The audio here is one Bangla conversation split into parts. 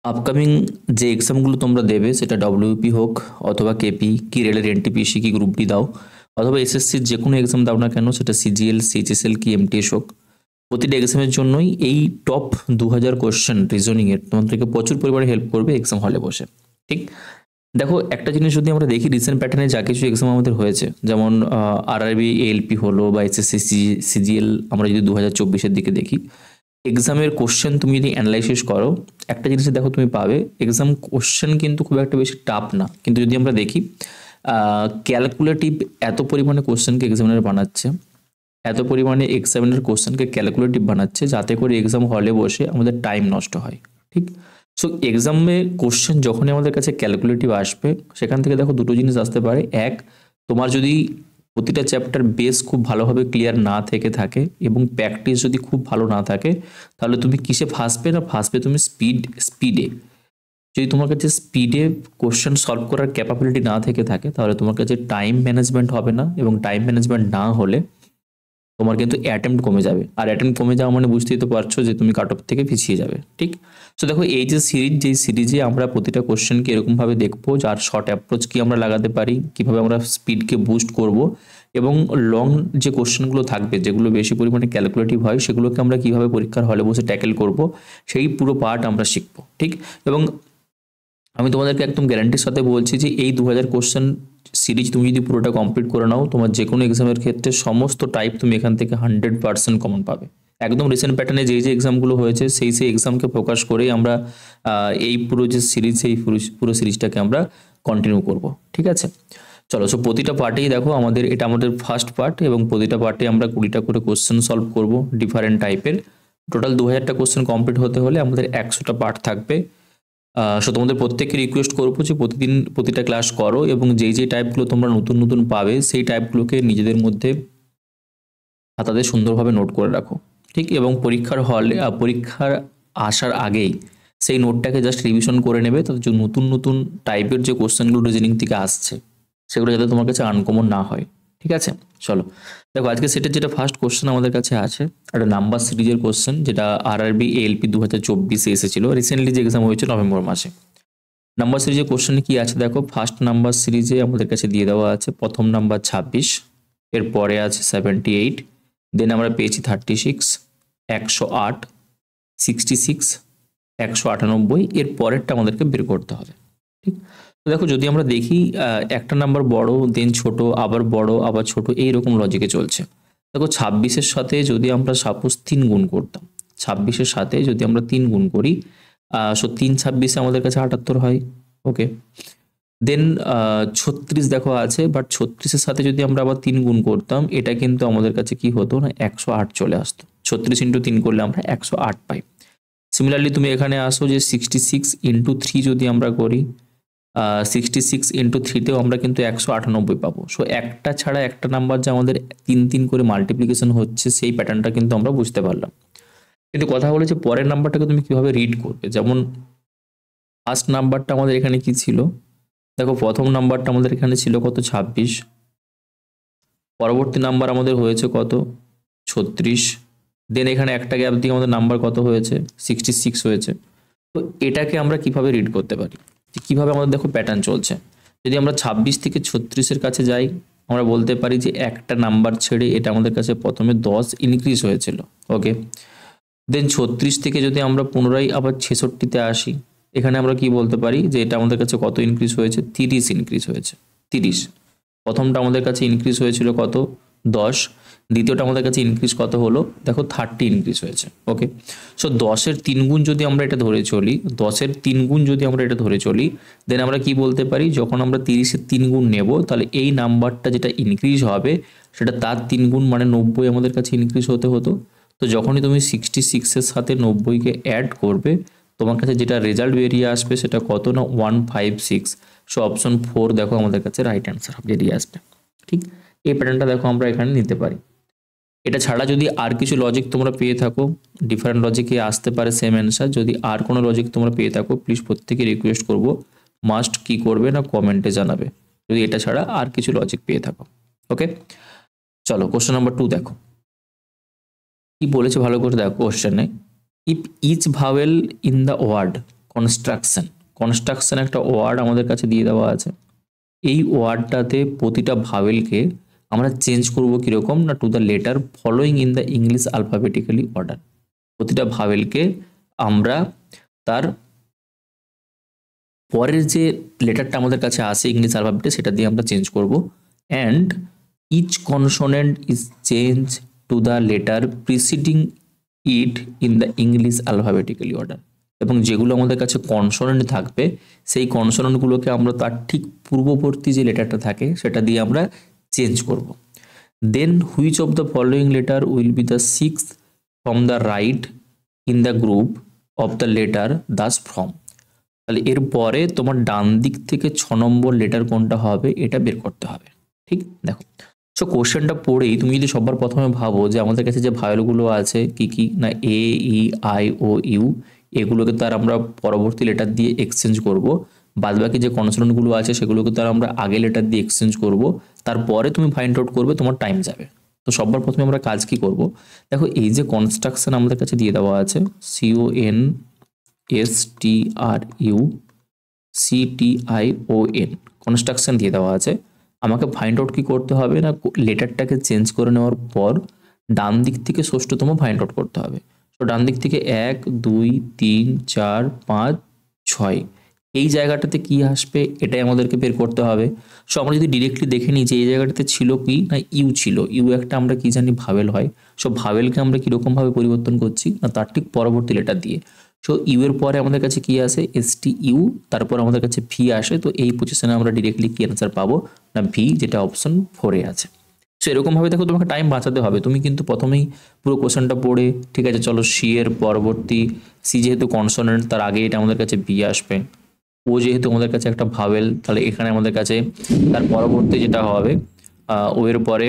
আপকামিং যে এক্সামগুলো তোমরা দেবে সেটা ডব্লিউপি হোক অথবা কেপি কি রেলের এনটিপিসি কি গ্রুপ ডি দাও অথবা এসএসসির যে কোনো এক্সাম দাও না কেন, সেটা সিজিএল সিএইচএসএল কি এমটিএস হোক, প্রতিটা এক্সামের জন্যই এই টপ 2000 কোশ্চেন রিজনিংয়ের তোমাদেরকে প্রচুর পরিমাণে হেল্প করবে এক্সাম হলে বসে। ঠিক, দেখো একটা জিনিস যদি আমরা দেখি রিসেন্ট প্যাটার্নে যা কিছু এক্সাম আমাদের হয়েছে, যেমন আরআরবি এএলপি হলো বা এসএসসি সিজিএল, আমরা যদি 2024-এর দিকে দেখি এক্সামের কোশ্চেন তুমি যদি অ্যানালাইসিস করো, একটা জিনিস দেখো তুমি পাবে এক্সাম কোশ্চেন কিন্তু খুব একটা বেশি টাফ না, কিন্তু যদি আমরা দেখি ক্যালকুলেটিভ এত পরিমাণে কোশ্চেনকে এক্সামিনার বানাচ্ছে, এত পরিমাণে এক্সামিনার কোশ্চেনকে ক্যালকুলেটিভ বানাচ্ছে যাতে করে এক্সাম হলে বসে আমাদের টাইম নষ্ট হয়। ঠিক, সো এক্সামে কোশ্চেন যখনই আমাদের কাছে ক্যালকুলেটিভ আসবে, সেখান থেকে দেখো দুটো জিনিস আসতে পারে। এক, তোমার যদি প্রতিটা চ্যাপ্টার বেস খুব ভালোভাবে ক্লিয়ার না থেকে থাকে এবং প্র্যাকটিস যদি খুব ভালো না থাকে, তাহলে তুমি কিসে ফাঁসবে না, ফাঁসবে তুমি স্পিডে। যদি তোমার কাছে স্পিডে কোশ্চেন সলভ করার ক্যাপাবিলিটি না থেকে থাকে, তাহলে তোমার কাছে টাইম ম্যানেজমেন্ট হবে না, এবং টাইম ম্যানেজমেন্ট না হলে তোমার কিন্তু অ্যাটেম্প্ট কমে যাবে, আর অ্যাটেম্প্ট কমে যাওয়া মানে বুঝতেই তো পারছো যে তুমি কাট অফ থেকে পিছিয়ে যাবে। ঠিক, সো দেখো এই যে সিরিজে আমরা প্রতিটা কোশ্চেনকে এরকমভাবে দেখবো, যার শর্ট অ্যাপ্রোচ কি আমরা লাগাতে পারি, কিভাবে আমরা স্পিডকে বুস্ট করব, এবং লং যে কোশ্চেনগুলো থাকবে যেগুলো বেশি পরিমাণে ক্যালকুলেটিভ হয় সেগুলোকে আমরা কিভাবে পরীক্ষার হলে বসে ট্যাকেল করব, সেই পুরো পার্ট আমরা শিখবো। ঠিক, এবং আমি তোমাদেরকে একদম গ্যারান্টির সাথে বলছি যে এই 2000 কোশ্চেন সিরিজ তুমি যদি পুরোটা কমপ্লিট করে নাও, তোমার যে কোনো এক্সামের ক্ষেত্রে সমস্ত টাইপ তুমি এখান থেকে 100% কমন পাবে। একদম রিসেন্ট প্যাটার্নে যে এক্সামগুলো হয়েছে সেই এক্সামকে ফোকাস করেই আমরা এই পুরো যে সিরিজ, এই পুরো সিরিজটাকে আমরা কন্টিনিউ করব। ঠিক আছে, চলো। সো প্রতিটা পার্টেই দেখো আমাদের এটা আমাদের ফার্স্ট পার্ট, এবং প্রতিটা পার্টে আমরা 20টা করে কোশ্চেন সলভ করব ডিফারেন্ট টাইপের। টোটাল 2000টা কোশ্চেন কমপ্লিট হতে হলে আমাদের 100টা পার্ট থাকবে। সো তোমাদের প্রত্যেককে রিকোয়েস্ট করবো যে প্রতিদিন প্রতিটা ক্লাস করো, এবং যেই টাইপগুলো তোমরা নতুন নতুন পাবে সেই টাইপগুলোকে নিজেদের মধ্যে খাতাতে সুন্দরভাবে নোট করে রাখো। ঠিক, এবং পরীক্ষার আসার আগেই সেই নোটটাকে জাস্ট রিভিশন করে নেবে, তাতে যে নতুন নতুন টাইপের যে কোশ্চেনগুলো রিজনিং থেকে আসছে সেগুলো যাতে তোমার কাছে আনকমন না হয়। ঠিক আছে, চলো দেখো আজকে সেটের যেটা ফার্স্ট কোশ্চেন আমাদের কাছে আছে একটা নাম্বার সিরিজের কোশ্চেন, যেটা আরআরবি এএলপি 2024-এ এসেছিল, রিসেন্টলি যে এক্সাম হয়েছে নভেম্বর মাসে। নাম্বার সিরিজের কোশ্চেনে কি আছে দেখো, ফার্স্ট নাম্বার সিরিজে আমাদের কাছে দিয়ে দেওয়া আছে প্রথম নাম্বার 26, এরপরে আছে 78, দেন আমরা পেয়েছি 36, 108, 66, 198, এর পরেরটা আমাদেরকে বের করতে হবে। ঠিক, তো দেখো যদি আমরা দেখি একটা নাম্বার বড় দেন ছোট আবার বড় আবার ছোট, এইরকম লজিকে চলছে। দেখো 26-এর সাথে যদি আমরা সাপোজ 3 গুণ করতাম, 26-এর সাথে যদি আমরা 3 গুণ করি, সো 3 26 আমাদের কাছে 78 হয়। ওকে, দেন 36 দেখো আছে, বাট 36-এর সাথে যদি আমরা আবার 3 গুণ করতাম, এটা কিন্তু আমাদের কাছে কি হতো না 108 চলে আসতো। 36 ইন্টু 3 করলে আমরা 108 পাই। সিমিলারলি তুমি এখানে আসো যে 66 ইন্টু 3 যদি আমরা করি, 66 ইন্টু 3তেও আমরা কিন্তু 198 পাবো। সো একটা ছাড়া একটা নাম্বার যে আমাদের 3 করে মাল্টিপ্লিকেশন হচ্ছে, সেই প্যাটার্নটা কিন্তু আমরা বুঝতে পারলাম। কিন্তু কথা হলো যে পরের নাম্বারটাকে তুমি কিভাবে রিড করবে। যেমন ফার্স্ট নাম্বারটা আমাদের এখানে কি ছিল, দেখো প্রথম নাম্বারটা আমাদের এখানে ছিল কত 26, পরবর্তী নাম্বার আমাদের হয়েছে কত 36, দেন এখানে একটা গ্যাপ দিয়ে আমাদের নাম্বার কত হয়েছে 66 হয়েছে। তো এটাকে আমরা কিভাবে রিড করতে পারি, কিভাবে আমাদের দেখো প্যাটার্ন চলছে। যদি আমরা 26 থেকে 36-এর কাছে যাই, আমরা বলতে পারি যে একটা নাম্বার ছেড়ে এটা আমাদের কাছে প্রথমে 10 ইনক্রিজ হয়েছিল। ওকে, দেন 36 থেকে যদি আমরা পুনরায় আবার 66-তে আসি, এখানে আমরা কি বলতে পারি যে এটা আমাদের কাছে কত ইনক্রিজ হয়েছে 30 ইনক্রিজ হয়েছে। 30 প্রথমটা আমাদের কাছে ইনক্রিজ হয়েছিল কত 10, দ্বিতীয়টা আমাদের কাছে ইনক্রিজ কত হলো দেখো 30 ইনক্রিজ হয়েছে। ওকে, সো 10-এর 3 গুণ যদি আমরা এটা ধরে চলি, 10-এর 3 গুণ যদি আমরা এটা ধরে চলি, দেন আমরা কি বলতে পারি যখন আমরা 30-এর 3 গুণ নেব, তাহলে এই নাম্বারটা যেটা ইনক্রিজ হবে সেটা তার 3 গুণ মানে 90 আমাদের কাছে ইনক্রিজ হতে হতো। তো যখনই তুমি 66-এর সাথে 90-কে অ্যাড করবে, তোমার কাছে যেটা রেজাল্ট বেরিয়ে আসবে সেটা কত না 156। সো অপশন 4 দেখো আমাদের কাছে রাইট অ্যান্সার বেরিয়ে আসবে। ঠিক, এই প্যাটার্নটা দেখো আমরা এখানে নিতে পারি। এটা ছাড়া যদি আর কিছু লজিক তোমরা পেয়ে থাকো, ডিফারেন্ট লজিকে আসতে পারে সেম অ্যান্সার। যদি আর কোনো লজিক তোমরা পেয়ে থাকো, প্লিজ প্রত্যেকে রিকোয়েস্ট করব মাস্ট কি করবে না কমেন্টে জানাবে, যদি এটা ছাড়া আর কিছু লজিক পেয়ে থাকো। ওকে, চলো কোশ্চেন নাম্বার 2 দেখো কি বলেছে ভালো করে দেখো কোশ্চেনে। If each vowel in the word construction. Construction একটা ওয়ার্ড আমাদের কাছে দিয়ে দেওয়া আছে। এই ওয়ার্ডটাতে প্রতিটা ভাওয়েলকে আমরা চেঞ্জ করব কীরকম না, to the letter following in the English alphabetically order. প্রতিটা ভাওয়েলকে আমরা তার পরের যে লেটারটা আমাদের কাছে আসে ইংলিশ অ্যালফাবেটে সেটা দিয়ে আমরা চেঞ্জ করব। And each consonant is change to the letter preceding it in the English alphabetically order. এবং যেগুলো আমাদের কাছে কনসোনেন্ট থাকবে সেই কনসোনেন্টগুলোকে আমরা তার ঠিক পূর্ববর্তী যে লেটারটা থাকে সেটা দিয়ে আমরা চেঞ্জ করব। Then which of the following letter will be the six from the right in the group of the letter thus from. তাহলে এরপরে তোমার ডান দিক থেকে 6 নম্বর লেটার কোনটা হবে এটা বের করতে হবে। ঠিক দেখো, সো কোশ্চেনটা পড়েই তুমি যদি সবার প্রথমে ভাবো যে আমাদের কাছে যে ভাওয়েলগুলো আছে কি কি না, এ ই আই ও ইউ, এগুলোকে তার আমরা পরবর্তী লেটার দিয়ে এক্সচেঞ্জ করব। বাদবাকি যে কনসোনেন্টগুলো আছে সেগুলোকে তার আমরা আগে লেটার দিয়ে এক্সচেঞ্জ করব। তারপরে তুমি ফাইন্ড আউট করবে, তোমার টাইম যাবে। তো সবার প্রথমে আমরা কাজ কি করব, দেখো এই যে কনস্ট্রাকশন আমাদের কাছে দিয়ে দেওয়া আছে CONSTRUCTION, কনস্ট্রাকশন দিয়ে দেওয়া আছে। আমাকে ফাইন্ড আউট কি করতে হবে না, লেটারটাকে চেঞ্জ করে নেওয়ার পর ডান দিক থেকে ষষ্ঠতম ফাইন্ড আউট করতে হবে। তো ডান দিক থেকে 1 2 3 4 5 6 এই জায়গাটাতে কি আসবে এটাই আমাদেরকে বের করতে হবে। সো আমরা যদি ডিরেক্টলি দেখে নিই যে এই জায়গাটাতে ছিল কি না, ইউ ছিল। ইউ একটা আমরা কি জানি ভাওয়েল হয়। সো ভাওয়েলকে আমরা কীরকমভাবে পরিবর্তন করছি না, তার ঠিক পরবর্তী লেটার দিয়ে। সো ইউ এর পরে আমাদের কাছে কি আসে, STU, তারপর আমাদের কাছে ভি আসে। তো এই পজিশনে আমরা ডিরেক্টলি কি অ্যান্সার পাবো না, ভি, যেটা অপশন 4 এ আছে। সো এরকমভাবে দেখো তোমাকে টাইম বাঁচাতে হবে। তুমি কিন্তু প্রথমেই পুরো কোশ্চেনটা পড়ে ঠিক আছে চলো সি এর পরবর্তী, সি যেহেতু কনসোনেন্ট তার আগে এটা আমাদের কাছে বি আসবে। ও যেহেতু আমাদের কাছে একটা ভাওয়েল তাহলে এখানে আমাদের কাছে তার পরবর্তী যেটা হবে ও এর পরে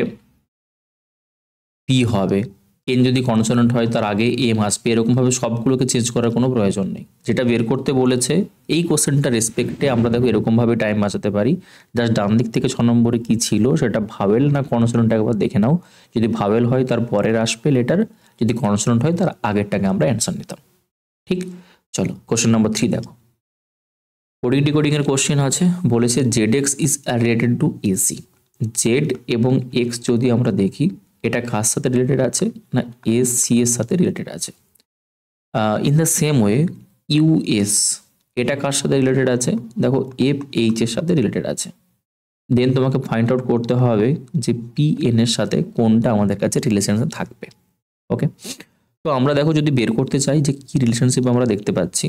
পি হবে। এন যদি কনসোনেন্ট হয় তার আগে এম আসবে। এরকমভাবে সবগুলোকে চেঞ্জ করার কোনো প্রয়োজন নেই। যেটা বের করতে বলেছে এই কোশ্চেনটা রেসপেক্টে আমরা দেখো এরকমভাবে টাইম বাঁচাতে পারি। জাস্ট ডান দিক থেকে 6 নম্বরে কি ছিল সেটা ভাওয়েল না কনসোনেন্ট একবার দেখে নাও। যদি ভাওয়েল হয় তার পরের আসবে লেটার, যদি কনসোনেন্ট হয় তার আগেরটাকে আমরা অ্যান্সার নিতাম। ঠিক, চলো কোশ্চেন নাম্বার 3 দেখো। কোডিং ডিকোডিং এর কোশ্চেন আছে, বলেছে ZX is related to AC। Z এবং এক্স যদি আমরা দেখি এটা কার সাথে রিলেটেড আছে না, AC এর সাথে রিলেটেড আছে। In the same way US এটা কার সাথে রিলেটেড আছে, দেখো FH এর সাথে রিলেটেড আছে। দেন তোমাকে ফাইন্ড আউট করতে হবে যে PN এর সাথে কোনটা আমাদের কাছে রিলেশনশিপ থাকবে। ওকে, তো আমরা দেখো যদি বের করতে চাই যে কি রিলেশনশিপ আমরা দেখতে পাচ্ছি,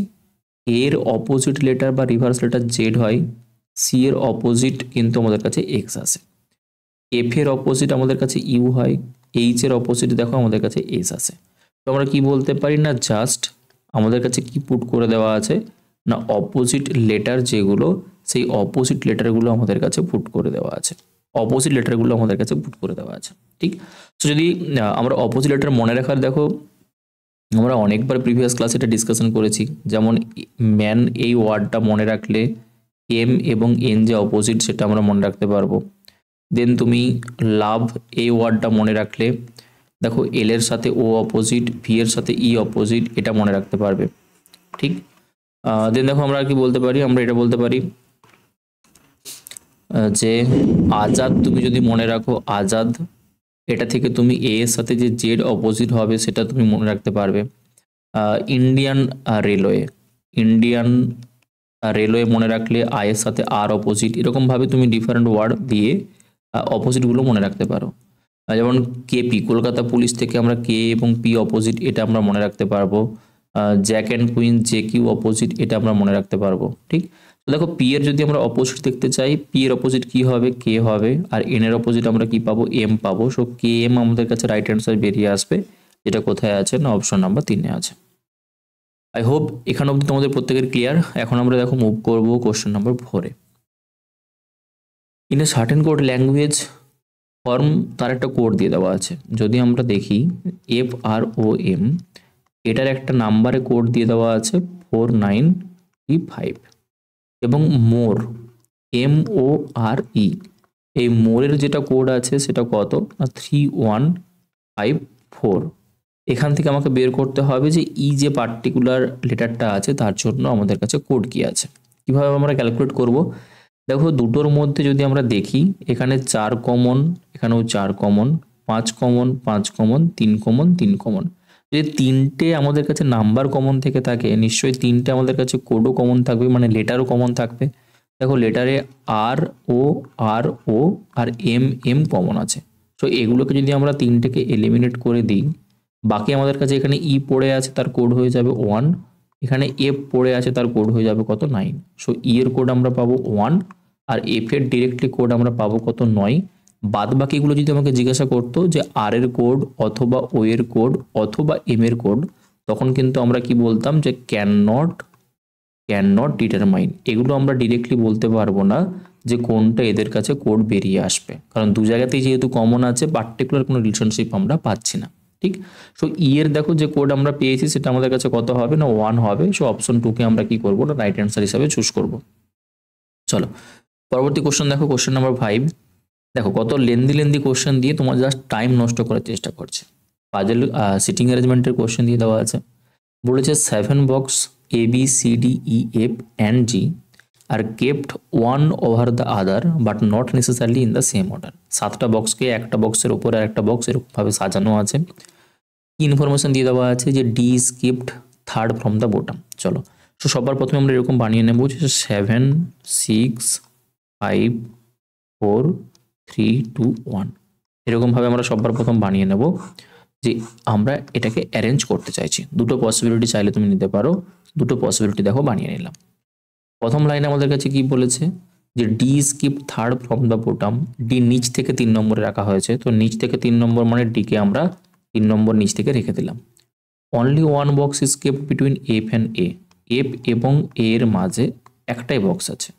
এর অপোজিট লেটার বা রিভার্স লেটার জেড হয়, সি এর অপোজিট কিন্তু আমাদের কাছে এক্স আসে, এফ এর অপোজিট আমাদের কাছে ইউ হয়, এইচ এর অপোজিট দেখো আমাদের কাছে এস আসে। তো আমরা কি বলতে পারি না, জাস্ট আমাদের কাছে কি পুট করে দেওয়া আছে না, অপোজিট লেটার যেগুলো সেই অপোজিট লেটারগুলো আমাদের কাছে পুট করে দেওয়া আছে। অপোজিট লেটারগুলো আমাদের কাছে পুট করে দেওয়া আছে। ঠিক, তো যদি আমরা অপোজিট লেটার মনে রাখার, দেখো আমরা অনেকবার প্রিভিয়াস ক্লাসে এটা ডিসকাশন করেছি। যেমন ম্যান এই ওয়ার্ডটা মনে রাখলে এম এবং এন যে অপোজিট সেটা আমরা মনে রাখতে পারবো। দেন তুমি লাভ এই ওয়ার্ডটা মনে রাখলে দেখো এল এর সাথে ও অপোজিট, ভি এর সাথে ই অপোজিট, এটা মনে রাখতে পারবে। ঠিক, দেন দেখো আমরা কি বলতে পারি, আমরা এটা বলতে পারি যে আজাদ তুমি যদি মনে রাখো আজাদ, এটা থেকে তুমি এ এর সাথে যে জেড অপোজিট হবে সেটা তুমি মনে রাখতে পারবে। ইন্ডিয়ান রেলওয়ে মনে রাখলে আই এর সাথে আর অপোজিট, এরকমভাবে তুমি ডিফারেন্ট ওয়ার্ড দিয়ে অপোজিটগুলো মনে রাখতে পারো। যেমন কেপি কলকাতা পুলিশ থেকে আমরা কে এবং পি অপোজিট, এটা আমরা মনে রাখতে পারবো। Jack and queen J Q opposite, এটা আমরা মনে রাখতে পারবো। ঠিক, তো দেখো পি এর যদি আমরা অপোজিট দেখতে চাই, পি এর অপোজিট কি হবে, কে হবে, আর এন এর অপোজিট আমরা কি পাবো, এম পাবো। সো কে এম আমাদের কাছে রাইট অ্যান্সার বেরিয়ে আসবে, যেটা কোথায় আছে না অপশন নাম্বার 3 এ আছে। আই হোপ এখানে অবধি তোমাদের প্রত্যেকের ক্লিয়ার। এখন আমরা দেখো মুভ করবো question number 4 A. In a certain code language form, তার একটা কোড দিয়ে দেওয়া আছে। যদি আমরা দেখি FROM, এটার একটা নাম্বারে কোড দিয়ে দেওয়া আছে 4935 এবং মোর MORE, এই মোরের যেটা কোড আছে সেটা কত না 3154। এখান থেকে আমাকে বের করতে হবে যে ই যে পার্টিকুলার লেটারটা আছে তার জন্য আমাদের কাছে কোড কি আছে। কিভাবে আমরা ক্যালকুলেট করব? দেখো দুটোর মধ্যে যদি আমরা দেখি এখানে 4 কমন, এখানেও 4 common, 5 common, 5 common, 3 common, 3 common. যদি তিনটে আমাদের কাছে নাম্বার কমন থেকে থাকে নিশ্চয়ই তিনটে আমাদের কাছে কোডও কমন থাকবে, মানে লেটারও কমন থাকবে। দেখো লেটারে আর ও আর এম কমন আছে। সো এগুলোকে যদি আমরা তিনটেকে এলিমিনেট করে দিই, বাকি আমাদের কাছে এখানে ই পড়ে আছে, তার কোড হয়ে যাবে 1, এখানে এফ পড়ে আছে, তার কোড হয়ে যাবে কত 9। সো ই এর কোড আমরা পাবো 1 আর এফ এর ডিরেক্টলি কোড আমরা পাবো কত 9। বাদ বাকিগুলো যদি আমাকে জিজ্ঞাসা করতো যে আর এর কোড অথবা ও এর কোড অথবা এম এর কোড, তখন কিন্তু আমরা কি বলতাম যে ক্যান নট ডিটারমাইন। এগুলো আমরা ডিরেক্টলি বলতে পারবো না যে কোনটা এদের কাছে কোড বেরিয়ে আসবে, কারণ দু জায়গাতেই যেহেতু কমন আছে পার্টিকুলার কোনো রিলেশনশিপ আমরা পাচ্ছি না। ঠিক, সো ই এর দেখো যে কোড আমরা পেয়েছি সেটা আমাদের কাছে কত হবে না 1 হবে। সো অপশন 2 কে আমরা কি করব না রাইট অ্যান্সার হিসাবে চুজ করব। চলো পরবর্তী কোশ্চেন দেখো, কোশ্চেন নাম্বার 5। দেখো কত লেন্দি কোশ্চেন দিয়ে তোমার জাস্ট টাইম নষ্ট করার চেষ্টা করছে। পাজল সিটিং অ্যারেঞ্জমেন্টের কোশ্চেন দিয়ে দেওয়া আছে, বলেছে 7 box A B C D E F and G are kept one over the other but not necessarily in the same order. 7টা বক্সকে একটা বক্সের ওপরে আর একটা বক্স এরকমভাবে সাজানো আছে। কি ইনফরমেশন দিয়ে দেওয়া আছে যে D is kept third from the bottom. চলো সো সবার প্রথমে আমরা এরকম বানিয়ে নেব যে 7 6 5 4 3 2 1, এরকমভাবে আমরা সবার প্রথম বানিয়ে নেব যে আমরা এটাকে অ্যারেঞ্জ করতে চাইছি। দুটো পসিবিলিটি চাইলে তুমি নিতে পারো, দুটো পসিবিলিটি দেখো বানিয়ে নিলাম। প্রথম লাইনে আমাদের কাছে কি বলেছে যে D skip third from the bottom. D নিচ থেকে 3 নম্বরে রাখা হয়েছে, তো নিচ থেকে 3 নম্বর মানে ডি কে আমরা 3 নম্বর নিচ থেকে রেখে দিলাম। Only one box is kept between F and a. F এবং এ এর মাঝে একটাই বক্স আছে।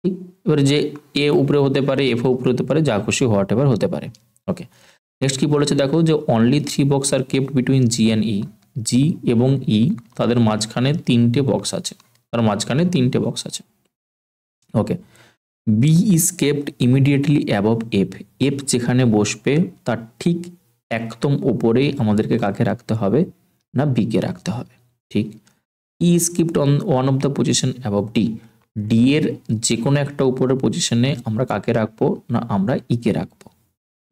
ঠিক, এবার যে এ উপরে হতে পারে, এফ উপরে হতে পারে, যা খুশি হোয়াট এভার হতে পারে। ওকে, নেক্সট কি বলেছে দেখো যে only 3 box are kept between G and E. G এবং ই তাদের মাঝখানে 3টে বক্স আছে, তার মাঝখানে 3টে বক্স আছে। Okay, B is kept immediately above F. F যেখানে বসবে তার ঠিক একদম উপরেই আমাদেরকে কাকে রাখতে হবে না বি কে রাখতে হবে। ঠিক, E is kept on one of the position above D. D এর যে কোনো একটা উপরের পজিশনে আমরা কাকে রাখবো না আমরা ই কে রাখবো।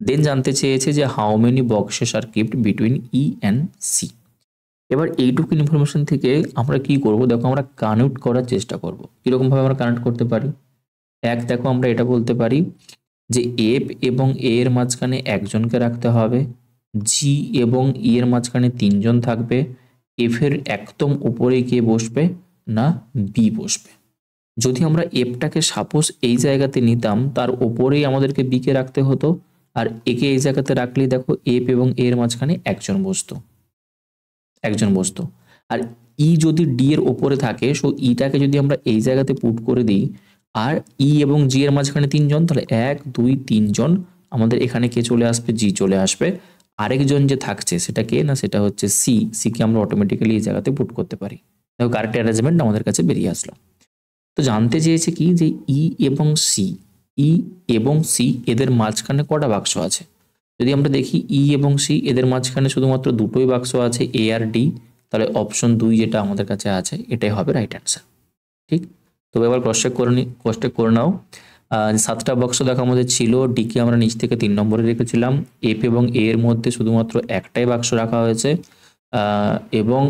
দেন জানতে চেয়েছে যে how many boxes are kept between E and C. এবার এইটুকু ইনফরমেশন থেকে আমরা কি করব দেখো, আমরা কানেক্ট করার চেষ্টা করব। কিরকম ভাবে আমরা কানেক্ট করতে পারি? এক, দেখো আমরা এটা বলতে পারি যে এফ এবং এ এর মাঝখানে একজনকে রাখতে হবে, জি এবং ই এর মাঝখানে 3জন থাকবে, এফ এর একদম উপরে কে বসবে না বি বসবে। যদি আমরা এফটাকে সাপোজ এই জায়গাতে নিতাম তার উপরেই আমাদেরকে বি কে রাখতে হতো, আর একে এই জায়গাতে রাখলেই দেখো এফ এবং এ এর মাঝখানে একজন বসতো। আর ই যদি ডি এর ওপরে থাকে, সো ইটাকে যদি আমরা এই জায়গাতে পুট করে দিই আর ই এবং জি এর মাঝখানে 3জন, তাহলে 1 2 3জন আমাদের এখানে কে চলে আসবে, জি চলে আসবে। আরেকজন যে থাকছে সেটা কে না, সেটা হচ্ছে সি কে আমরা অটোমেটিক্যালি এই জায়গাতে পুট করতে পারি। দেখো কারেক্ট অ্যারেঞ্জমেন্ট আমাদের কাছে বেরিয়ে আসলো। তো জানতে চেয়েছে কি যে ই এবং সি এদের মাঝখানে কটা বাক্স আছে। যদি আমরা দেখি ই এবং সি এদের মাঝখানে শুধুমাত্র দুটোই বাক্স আছে, এ আর ডি, তাহলে অপশন 2 যেটা আমাদের কাছে আছে এটাই হবে রাইট অ্যান্সার। ঠিক, তবে এবার ক্রস চেক করে নাও। 7টা বক্স দেখো আমাদের ছিল, ডি কে আমরা নিচ থেকে 3 নম্বরে রেখেছিলাম, এফ এবং এ এর মধ্যে শুধুমাত্র একটাই বাক্স রাখা হয়েছে, এবং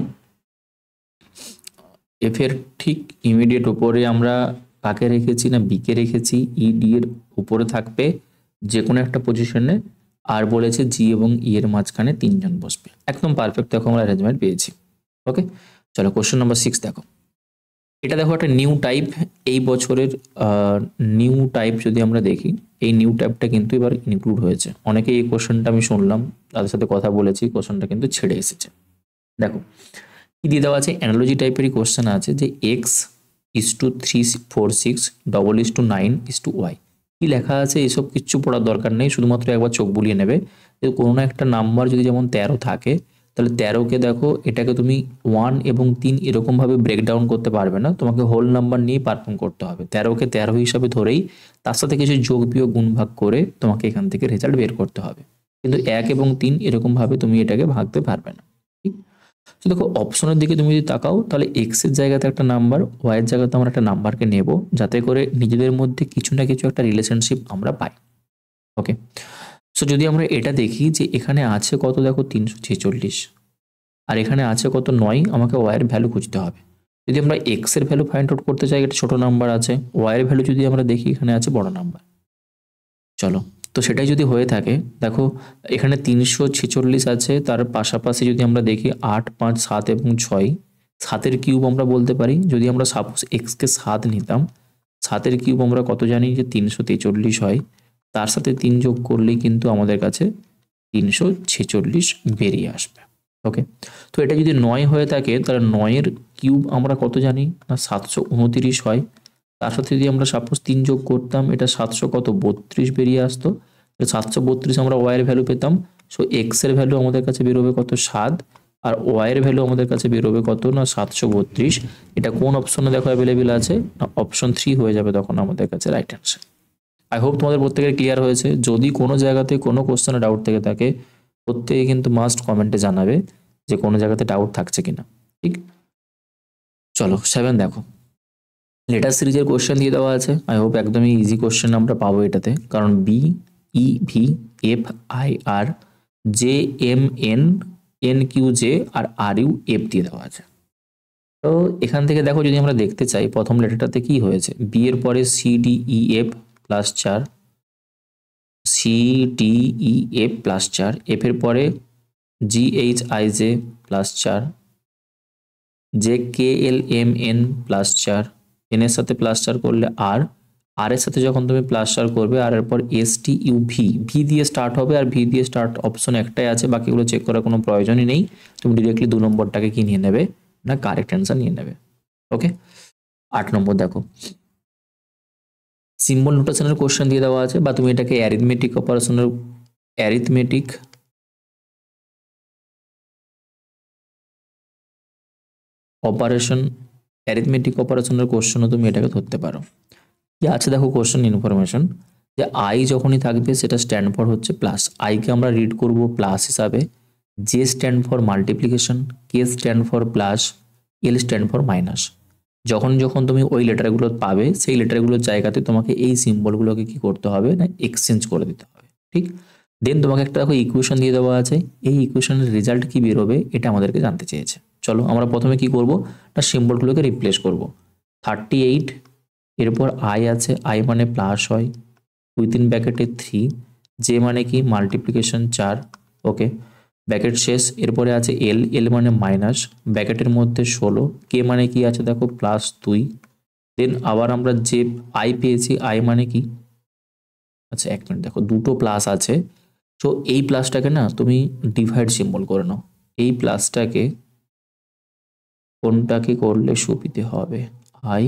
এফ এর ঠিক ইমিডিয়েট উপরে আমরা কাকে রেখেছি না বি কে রেখেছি, ই ডি এর উপরে থাকবে যে কোনো একটা পজিশনে, আর বলেছে জি এবং ই এর মাঝখানে 3জন বসবে। একদম পারফেক্ট দেখো আমরা অ্যারেঞ্জমেন্ট পেয়েছি। ওকে, চলো কোশ্চেন নাম্বার 6 দেখো। এটা দেখো একটা নিউ টাইপ, এই বছরের নিউ টাইপ যদি আমরা দেখি, এই নিউ টাইপটা কিন্তু এবার ইনক্লুড হয়েছে। অনেকে এই কোশ্চেনটা আমি শুনলাম, তাদের সাথে কথা বলেছি, কোশ্চেনটা কিন্তু ছেড়ে এসেছে। দেখো কি দিয়ে দেওয়া আছে, অ্যানালজি টাইপেরই কোশ্চেন আছে যে X is to 346 double is to 9 is to Y. কি লেখা আছে এসব কিচ্ছু পড়ার দরকার নেই, শুধুমাত্র একবার চোখ বুলিয়ে নেবে যে কোনো না একটা নাম্বার যদি যেমন 13 থাকে, তাহলে 13কে দেখো এটাকে তুমি 1 এবং 3 এরকমভাবে ব্রেকডাউন করতে পারবে না, তোমাকে হোল নাম্বার নিয়ে পারফর্ম করতে হবে। 13কে 13 হিসাবে ধরেই তার সাথে কিছু যোগ বিয়োগ গুণ ভাগ করে তোমাকে এখান থেকে রেজাল্ট বের করতে হবে। কিন্তু 1 এবং 3 এরকমভাবে তুমি এটাকে ভাগতে পারবে না। ঠিক? তো দেখো অপশনের দিকে তুমি যদি তাকাও তাহলে এক্স এর জায়গাতে একটা নাম্বার, ওয়াই এর জায়গাতে আমরা একটা নাম্বারকে নেব, যাতে করে নিজেদের মধ্যে কিছু না কিছু একটা রিলেশনশিপ আমরা পাই। ওকে, সো যদি আমরা এটা দেখি যে এখানে আছে কত, দেখো 346, আর এখানে আছে কত 9, আমাকে ওয়াই এর ভ্যালু খুঁজতে হবে। যদি আমরা এক্স এর ভ্যালু ফাইন্ড আউট করতে চাই, এটা ছোট নাম্বার আছে, ওয়াই এর ভ্যালু যদি আমরা দেখি এখানে আছে বড় নাম্বার। চলো, তো সেটাই যদি হয়ে থাকে, দেখো এখানে 346 আছে, তার পাশাপাশি যদি আমরা দেখি 8, 5, 7 এবং 6, 7-এর কিউব আমরা বলতে পারি। যদি আমরা সাপোজ এক্সকে 7 নিতাম, 7-এর কিউব আমরা কত জানি যে 343 হয়, তার সাথে 3 যোগ করলেই কিন্তু আমাদের কাছে 346 বেরিয়ে আসবে। ওকে, তো এটা যদি 9 হয়ে থাকে তাহলে 9-এর কিউব আমরা কত জানি না 729 হয়, তার সাথে যদি আমরা সাপোজ 3 যোগ করতাম, এটা 732 বেরিয়ে আসতো। 732 আমরা ওয়াই এর ভ্যালু পেতাম। সো এক্স এর ভ্যালু আমাদের কাছে বেরোবে কত 7, আর ওয়াই এর ভ্যালু আমাদের কাছে বেরোবে কত না 732। এটা কোন অপশনে দেখো অ্যাভেলেবেল আছে না অপশন 3 হয়ে যাবে তখন আমাদের কাছে রাইট অ্যান্সার। আই হোপ তোমাদের প্রত্যেকের ক্লিয়ার হয়েছে। যদি কোনো জায়গাতে কোনো কোশ্চেনে ডাউট থেকে থাকে, প্রত্যেকে কিন্তু মাস্ট কমেন্টে জানাবে যে কোনো জায়গাতে ডাউট থাকছে কিনা। ঠিক, চলো 7 দেখো, লেটার সিরিজের কোশ্চেন দিয়ে দেওয়া আছে। আই হোপ একদমই ইজি কোশ্চেন আমরা পাবো এটাতে, কারণ B E V F I R J M N N Q J R R U F দিয়ে দেওয়া আছে। তো এখান থেকে দেখো যদি আমরা দেখতে চাই প্রথম লেটারটাতে কি হয়েছে, বি এর পরে C D E F plus 4, C D E F plus 4, F এর পরে G H I J plus 4, J K L M N plus 4, N এর সাথে প্লাস 4 করলে আর, আর এর সাথে যখন তুমি প্লাস 4 করবে আর এর পর S T U V, V দিয়ে স্টার্ট হবে, আর ভি দিয়ে স্টার্ট অপশন একটাই আছে, বাকিগুলো চেক করার কোনো প্রয়োজনই নেই। তুমি ডিরেক্টলি 2 নম্বরটাকে কি নিয়ে নেবে না কারেক্ট অ্যান্সার নিয়ে নেবে। ওকে, 8 নম্বর দেখো, সিম্বল নোটেশনের কোশ্চেন দিয়ে দেওয়া আছে, বা তুমি এটাকে অ্যারিথমেটিক অপারেশনের অ্যারিথমেটিক অপারেশন অ্যারিথমেটিক অপারেশনের কোশ্চেনও তুমি এটাকে ধরতে পারো। কি আছে দেখো কোশ্চেন ইনফরমেশন, যে আই যখনই থাকবে সেটা স্ট্যান্ড ফর হচ্ছে প্লাস, আইকে আমরা রিড করব প্লাস হিসাবে, J stand for multiplication, K stand for plus, L stand for minus. যখন যখন তুমি ওই লেটারগুলো পাবে সেই লেটারগুলোর জায়গাতে তোমাকে এই সিম্বলগুলোকে কি করতে হবে না এক্সচেঞ্জ করে দিতে হবে। ঠিক, দেন তোমাকে একটা দেখো ইকুয়েশন দিয়ে দেওয়া আছে, এই ইকুয়েশনের রেজাল্ট কি বেরোবে এটা আমাদেরকে জানতে চেয়েছে। চলো আমরা প্রথমে কি করব না সিম্বলগুলোকে রিপ্লেস করব। 38, এরপর আই আছে, আই মানে প্লাস হয়, উইথিন ব্র্যাকেটে 3, যে মানে কি মাল্টিপ্লিকেশন 4, ওকে ব্র্যাকেট শেষ। এরপরে আছে এল, এল মানে মাইনাস, ব্র্যাকেটের মধ্যে 16, কে মানে কি আছে দেখো প্লাস 2, দেন আবার আমরা যে আই পেয়েছি আই মানে কি, আচ্ছা 1 মিনিট দেখো দুটো প্লাস আছে, তো এই প্লাসটাকে না তুমি ডিভাইড সিম্বল করে নাও, এই প্লাসটাকে কোনটাকে করলে সুবিধে হবে, আই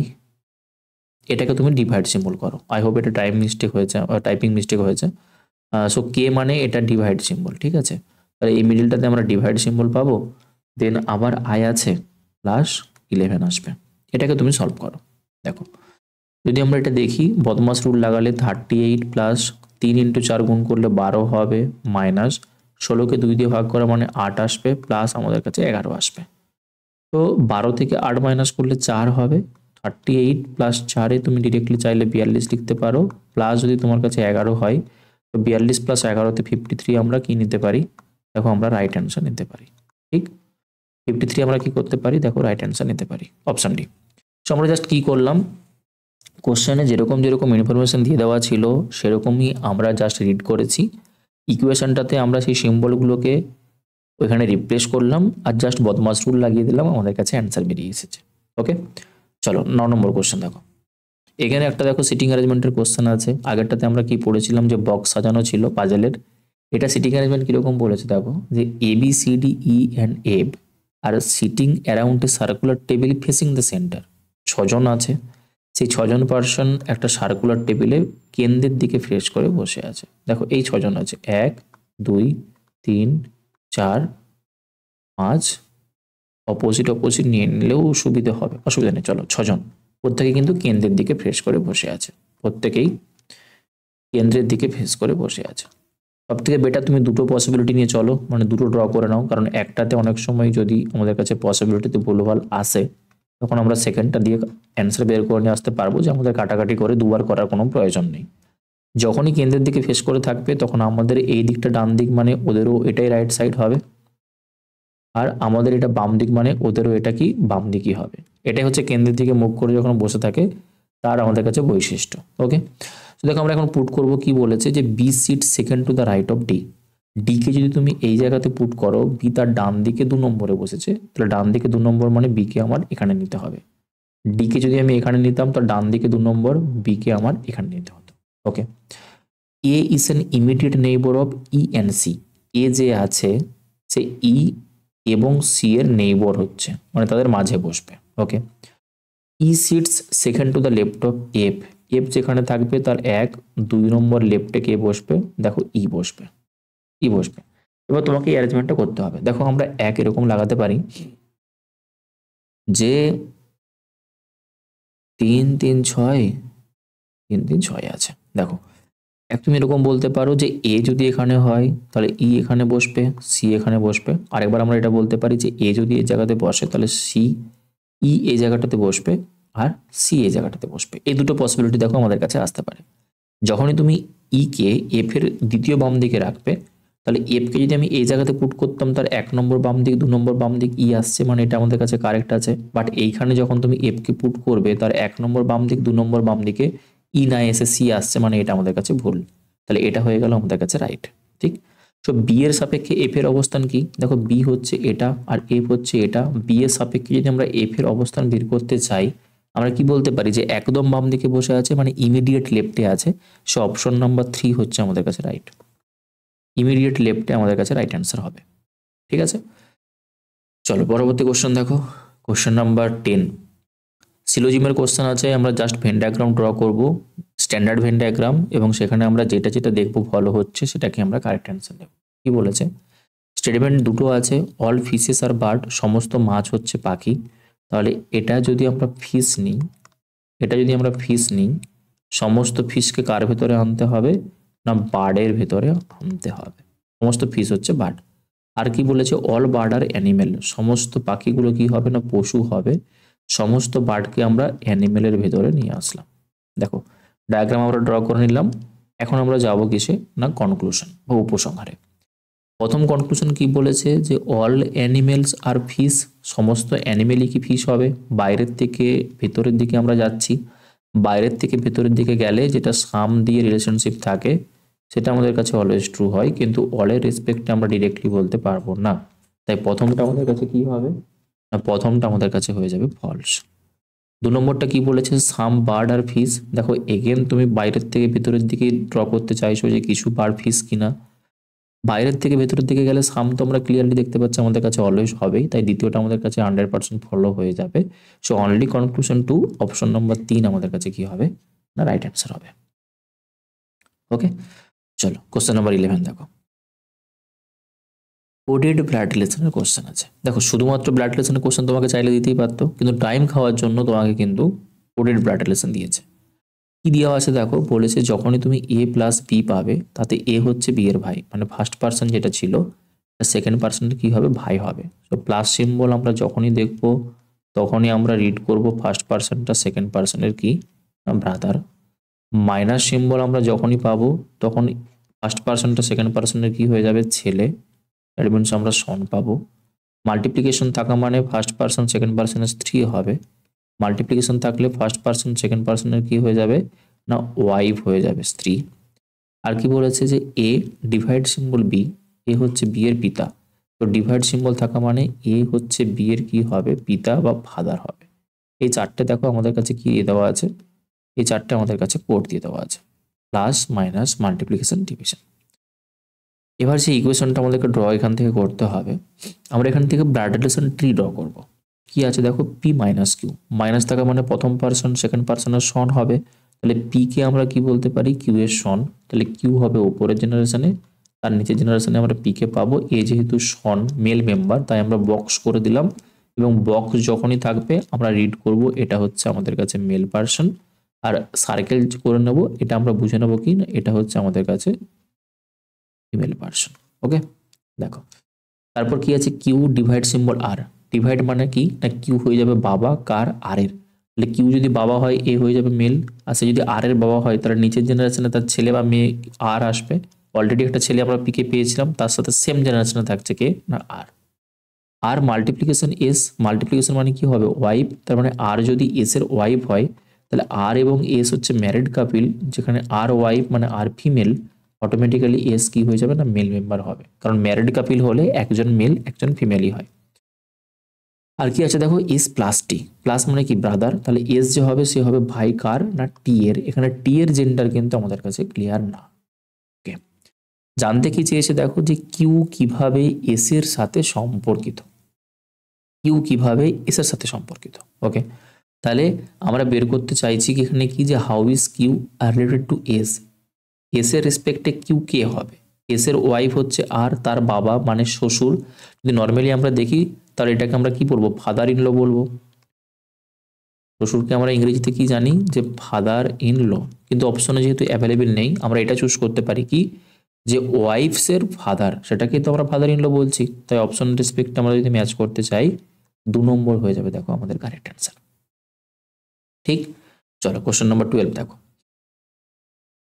এটাকে তুমি ডিভাইড সিম্বল করো। আই হোপ এটা টাইপিং মিস্টেক হয়েছে। সো কে মানে এটা ডিভাইড সিম্বল, ঠিক আছে, তাহলে এই মিডিলটাতে আমরা ডিভাইড সিম্বল পাবো, দেন আবার আই আছে প্লাস 11 আসবে, এটাকে তুমি সলভ করো। দেখো যদি আমরা এটা দেখি বদমাস রুল লাগালে 38 প্লাস 3 ইন্টু 4 গুণ করলে 12 হবে, মাইনাস 16কে 2 দিয়ে ভাগ করা মানে 8 আসবে, প্লাস আমাদের কাছে 11 আসবে। তো 12 থেকে 8 মাইনাস করলে 4 হবে, 38 প্লাস 4-এ তুমি ডিরেক্টলি চাইলে 42 লিখতে পারো, প্লাস যদি তোমার কাছে 11 হয় তো 42 প্লাস 11-তে 53 আমরা কি নিতে পারি, দেখো আমরা রাইট অ্যান্সার নিতে পারি। ঠিক, 53 আমরা কি করতে পারি, দেখো রাইট অ্যান্সার নিতে পারি, অপশন ডি। সো আমরা জাস্ট কি করলাম, কোশ্চেনে যেরকম যেরকম ইনফরমেশন দিয়ে দেওয়া ছিল সেরকমই আমরা জাস্ট রিড করেছি, ইকুয়েশনটাতে আমরা সেই সিম্বলগুলোকে ওইখানে রিপ্লেস করলাম আর জাস্ট বদমাস রুল লাগিয়ে দিলাম, আমাদের কাছে অ্যান্সার বেরিয়ে এসেছে। ওকে, চলো 9 নম্বর কোশ্চেন দেখো, এখানে একটা দেখো সিটিং অ্যারেঞ্জমেন্টের কোশ্চেন আছে। আগেরটাতে আমরা কি পড়েছিলাম যে বক্স সাজানো ছিল পাজেলের, এটা সিটিং অ্যারেঞ্জমেন্ট কিরকম বলেছে দেখো, যে A B C D E and F are sitting around a circular table facing the centre. 6 জন আছে, সেই 6 জন পার্সন একটা সার্কুলার টেবিলে কেন্দ্রের দিকে ফেস করে বসে আছে। দেখো এই 6 জন আছে, 1 2 3 4 5, অপোজিট নিয়ে নিলেও সুবিধা হবে, অসুবিধা নেই। চলো 6 জন, প্রত্যেকে কিন্তু কেন্দ্রের দিকে ফেস করে বসে আছে, প্রত্যেকেই কেন্দ্রের দিকে ফেস করে বসে আছে। সব থেকে বেটার তুমি দুটো পসিবিলিটি নিয়ে চলো, মানে দুটো ড্র করে নাও, কারণ একটাতে অনেক সময় যদি আমাদের কাছে পসিবিলিটিতে ভুলভাল আসে তখন আমরা সেকেন্ডটা দিয়ে অ্যান্সার বের করে নিয়ে আসতে পারবো, যে আমাদের কাটাকাটি করে দুবার করার কোনো প্রয়োজন নেই। যখনই কেন্দ্রের দিকে ফেস করে থাকবে তখন আমাদের এই দিকটা ডান দিক মানে ওদেরও এটাই রাইট সাইড হবে, আর আমাদের এটা বাম দিক মানে ওদেরও এটা কি বাম দিকই হবে। এটাই হচ্ছে কেন্দ্রের দিকে মুখ করে যখন বসে থাকে তার আমাদের কাছে বৈশিষ্ট্য। ওকে, তো দেখো আমরা এখন পুট করব, কি বলেছে যে B sit second to the right of D. D কে যদি তুমি এই জায়গাতে পুট করো, বি তার ডান দিকে 2 নম্বরে বসেছে, তাহলে ডান দিকে 2 নম্বর মানে বি কে আমার এখানে নিতে হবে। ডি কে যদি আমি এখানে নিতাম তো ডান দিকে 2 নম্বর, বি কে আমার এখানে নিতে হতো। Okay, A is an immediate neighbour of E and C. A যে আছে সে ই এবং সি এর নেইবার হচ্ছে, মানে তাদের মাঝে বসবে। Okay, E sits second to the left of F. F যেখানে থাকবে তার 1-2 নম্বর লেফটে কে বসবে, দেখো ই বসবে, ই বসবে। এবার তোমাকে এই অ্যারেঞ্জমেন্টটা করতে হবে। দেখো আমরা এক এরকম লাগাতে পারি যে 3-3-6, 3-3-6 আছে। দেখো এক তুমি এরকম বলতে পারো যে এ যদি এখানে হয় তাহলে ই এখানে বসবে, সি এখানে বসবে। আরেকবার আমরা এটা বলতে পারি যে এ যদি এই জায়গাতে বসে তাহলে সি ই এই জায়গাটাতে বসবে আর সি এই জায়গাটাতে বসবে। এই দুটো পসিবিলিটি দেখো আমাদের কাছে আসতে পারে। যখনই তুমি ই কে এফ এর দ্বিতীয় বাম দিকে রাখবে, তাহলে এফ কে যদি আমি এই জায়গাতে পুট করতাম তার 1 নম্বর বাম দিক 2 নম্বর বাম দিক ই আসছে, মানে এটা আমাদের কাছে কারেক্ট আছে। বাট এইখানে যখন তুমি এফ কে পুট করবে তার 1 নম্বর বাম দিক 2 নম্বর বাম দিকে ই না এসে সি আসছে, মানে এটা আমাদের কাছে ভুল। তাহলে এটা হয়ে গেল আমাদের কাছে রাইট। ঠিক, তো বি এর সাপেক্ষে এফ এর অবস্থান কি? দেখো বি হচ্ছে এটা আর এফ হচ্ছে এটা। বি এর সাপেক্ষে যদি আমরা এফ এর অবস্থান বের করতে চাই, আমরা কি বলতে পারি যে একদম বাম দিকে বসে আছে মানে ইমিডিয়েট লেফটে আছে, সো অপশন নাম্বার 3 হচ্ছে আমাদের কাছে রাইট। ইমিডিয়েট লেফটে আমাদের কাছে রাইট অ্যান্সার হবে। ঠিক আছে, চলো পরবর্তী কোশ্চেন দেখো। কোশ্চেন নাম্বার 10 সিলোজিমের কোশ্চেন আছে। আমরা জাস্ট ভেন ডায়াগ্রাম ড্র করব, স্ট্যান্ডার্ড ভেন ডায়াগ্রাম, এবং সেখানে আমরা যেটা যেটা দেখবো ফলো হচ্ছে সেটাকে আমরা কারেক্ট অ্যান্সার দেব। কি বলেছে? স্টেটমেন্ট দুটো আছে, অল ফিশেস আর বার্ড, সমস্ত মাছ হচ্ছে পাখি। তাহলে এটা যদি আমরা ফিশ নিই, এটা যদি আমরা ফিশ নিই, সমস্ত ফিশকে কার ভেতরে আনতে হবে না বার্ডের ভেতরে আনতে হবে। সমস্ত ফিশ হচ্ছে বার্ড। আর কি বলেছে? অল বার্ড আর অ্যানিমেল, সমস্ত পাখিগুলো কি হবে না পশু হবে। সমস্ত বার্ডকে আমরা অ্যানিমেলের ভেতরে নিয়ে আসলাম। দেখো ডায়াগ্রাম আমরা ড্র করে নিলাম। এখন আমরা যাব কিসে না কনক্লুশন বা উপসংহারে। প্রথম কনক্লুশন কি বলেছে যে অল অ্যানিমেলস আর ফিশ, সমস্ত অ্যানিমেলই কি ফিশ হবে। বাইরের থেকে ভেতরের দিকে আমরা যাচ্ছি, বাইরের থেকে ভেতরের দিকে গেলে যেটা সাম দিয়ে রিলেশনশিপ থাকে সেটা আমাদের কাছে অলওয়েজ ট্রু হয়, কিন্তু অলের রেসপেক্টে আমরা ডিরেক্টলি বলতে পারবো না। তাই প্রথমটা আমাদের কাছে কি হবে না প্রথমটা আমাদের কাছে হয়ে যাবে ফলস। 2 নম্বরটা কি বলেছে? সাম বার্ড আর ফিশ। দেখো এগেন তুমি বাইরের থেকে ভেতরের দিকে ড্র করতে চাইছো যে কিছু বার্ড ফিশ কিনা। বাইরের থেকে ভেতরের দিকে গেলে সাম তো আমরা ক্লিয়ারলি দেখতে পাচ্ছি আমাদের কাছে অলওয়েজ হবেই, তাই দ্বিতীয়টা আমাদের কাছে 100% ফলো হয়ে যাবে। So only conclusion 2 option number 3 আমাদের কাছে কি হবে না রাইট অ্যান্সার হবে। ওকে, চলো কোশ্চেন নাম্বার 11 দেখো। কোডেড ব্লাড রিলেশনের কোশ্চেন আছে। দেখো শুধুমাত্র ব্লাড রিলেশনের কোশ্চেন তোমাকে চাইলে দিতেই পারতো, কিন্তু টাইম খাওয়ার জন্য তোমাকে কিন্তু কোডেড ব্লাড রিলেশন দিয়েছে। কি দেওয়া আছে দেখো, বলেছে যখনই তুমি এ প্লাস বি পাবে তাতে এ হচ্ছে বি এর ভাই, মানে ফার্স্ট পার্সন যেটা ছিল সেকেন্ড পার্সন কি হবে ভাই হবে। তো প্লাস সিম্বল আমরা যখনই দেখব তখনই আমরা রিড করব ফার্স্ট পার্সনটা সেকেন্ড পার্সনের কি না ব্রাদার। মাইনাস সিম্বল আমরা যখনই পাবো তখন ফার্স্ট পার্সনটা সেকেন্ড পার্সনের কি হয়ে যাবে ছেলে, দ্যাট মিনস আমরা সন পাবো। মাল্টিপ্লিকেশন থাকা মানে ফার্স্ট পার্সন সেকেন্ড পার্সনের স্ত্রী হবে। মাল্টিপ্লিকেশন থাকলে ফার্স্ট পার্সন সেকেন্ড পার্সনের কি হয়ে যাবে না ওয়াইফ হয়ে যাবে, স্ত্রী। আর কি বলেছে যে এ ডিভাইড সিম্বল বি, এ হচ্ছে বি এর পিতা। তো ডিভাইড সিম্বল থাকা মানে এ হচ্ছে বি এর কি হবে পিতা বা ফাদার হবে। এই চারটে দেখো আমাদের কাছে কি দেওয়া আছে, এই চারটে আমাদের কাছে কোড দিয়ে দেওয়া আছে, প্লাস মাইনাস মাল্টিপ্লিকেশন ডিভিশন। এবার সেই ইকুয়েশনটা আমাদেরকে ড্র এখান থেকে করতে হবে। আমরা এখান থেকে ব্লাড রিলেশন ট্রি ড্র করব। কি আছে দেখো, পি মাইনাস কিউ, মাইনাস থাকা মানে প্রথম পার্সন সেকেন্ড পার্সনের সন হবে। তাহলে পি কে আমরা কি বলতে পারি কিউ এর সন, তাহলে কিউ হবে উপরের জেনারেশনে আর নিচের জেনারেশনে আমরা পি কে পাবো। এ যেহেতু সন মেল মেম্বার তাই আমরা বক্স করে দিলাম, এবং বক্স যখনই থাকবে আমরা রিড করব এটা হচ্ছে আমাদের কাছে মেল পার্সন, আর সার্কেল করে নেব এটা আমরা বুঝে নেব কি না এটা হচ্ছে আমাদের কাছে ফিমেল পার্সন। ওকে, দেখো তারপর কি আছে, কিউ ডিভাইড সিম্বল আর। ডিভাইড মানে কি না, কিউ হয়ে যাবে বাবা কার, আর এর। তাহলে কিউ যদি বাবা হয় এ হয়ে যাবে মেল, আর সে যদি আর এর বাবা হয় তাহলে নিচের জেনারেশনে তার ছেলে বা মেয়ে আর আসবে। অলরেডি একটা ছেলে আমরা পিকে পেয়েছিলাম, তার সাথে সেম জেনারেশনে থাকছে কে না আর। আর মাল্টিপ্লিকেশন এস, মাল্টিপ্লিকেশন মানে কি হবে ওয়াইফ, তার মানে আর যদি এস এর ওয়াইফ হয় তাহলে আর এবং এস হচ্ছে ম্যারিড কাপিল, যেখানে আর ওয়াইফ মানে আর ফিমেল, অটোমেটিক্যালি এস কি হয়ে যাবে না মেল মেম্বার হবে, কারণ ম্যারিড কাপিল হলে একজন মেল একজন ফিমেলই হয়। আর কি আছে দেখো, এস প্লাস টি, প্লাস মানে কি ব্রাদার, তাহলে এস যে হবে সে হবে ভাই কার না টি এর, এখানে টি এর জেন্ডার কিন্তু আমাদের কাছে ক্লিয়ার না। ওকে, জানতে কি চেয়েছে দেখো যে কিউ কিভাবে এস এর সাথে সম্পর্কিত, কিউ কিভাবে এস এর সাথে সম্পর্কিত। ওকে, তাহলে আমরা বের করতে চাইছি কি এখানে কি যে how is Q are related to S, S এর রেসপেক্টে কিউ কে হবে, এস এর ওয়াইফ হচ্ছে আর তার বাবা মানে শ্বশুর, যদি নর্মালি আমরা দেখি তাহলে এটাকে আমরা কি বলবো ফাদার ইন ল বলবো। শ্বশুরকে আমরা ইংরেজিতে কি জানি যে ফাদার ইন ল, কিন্তু অপশনে যেহেতু অ্যাভেলেবেল নেই আমরা এটা চুজ করতে পারি কি যে ওয়াইফসের ফাদার, সেটাকে তো আমরা ফাদার ইন ল বলছি, তাই অপশন রেসপেক্ট আমরা যদি ম্যাচ করতে চাই 2 নম্বর হয়ে যাবে দেখো আমাদের কারেক্ট অ্যান্সার। ঠিক, চলো কোশ্চেন নাম্বার 12 দেখো।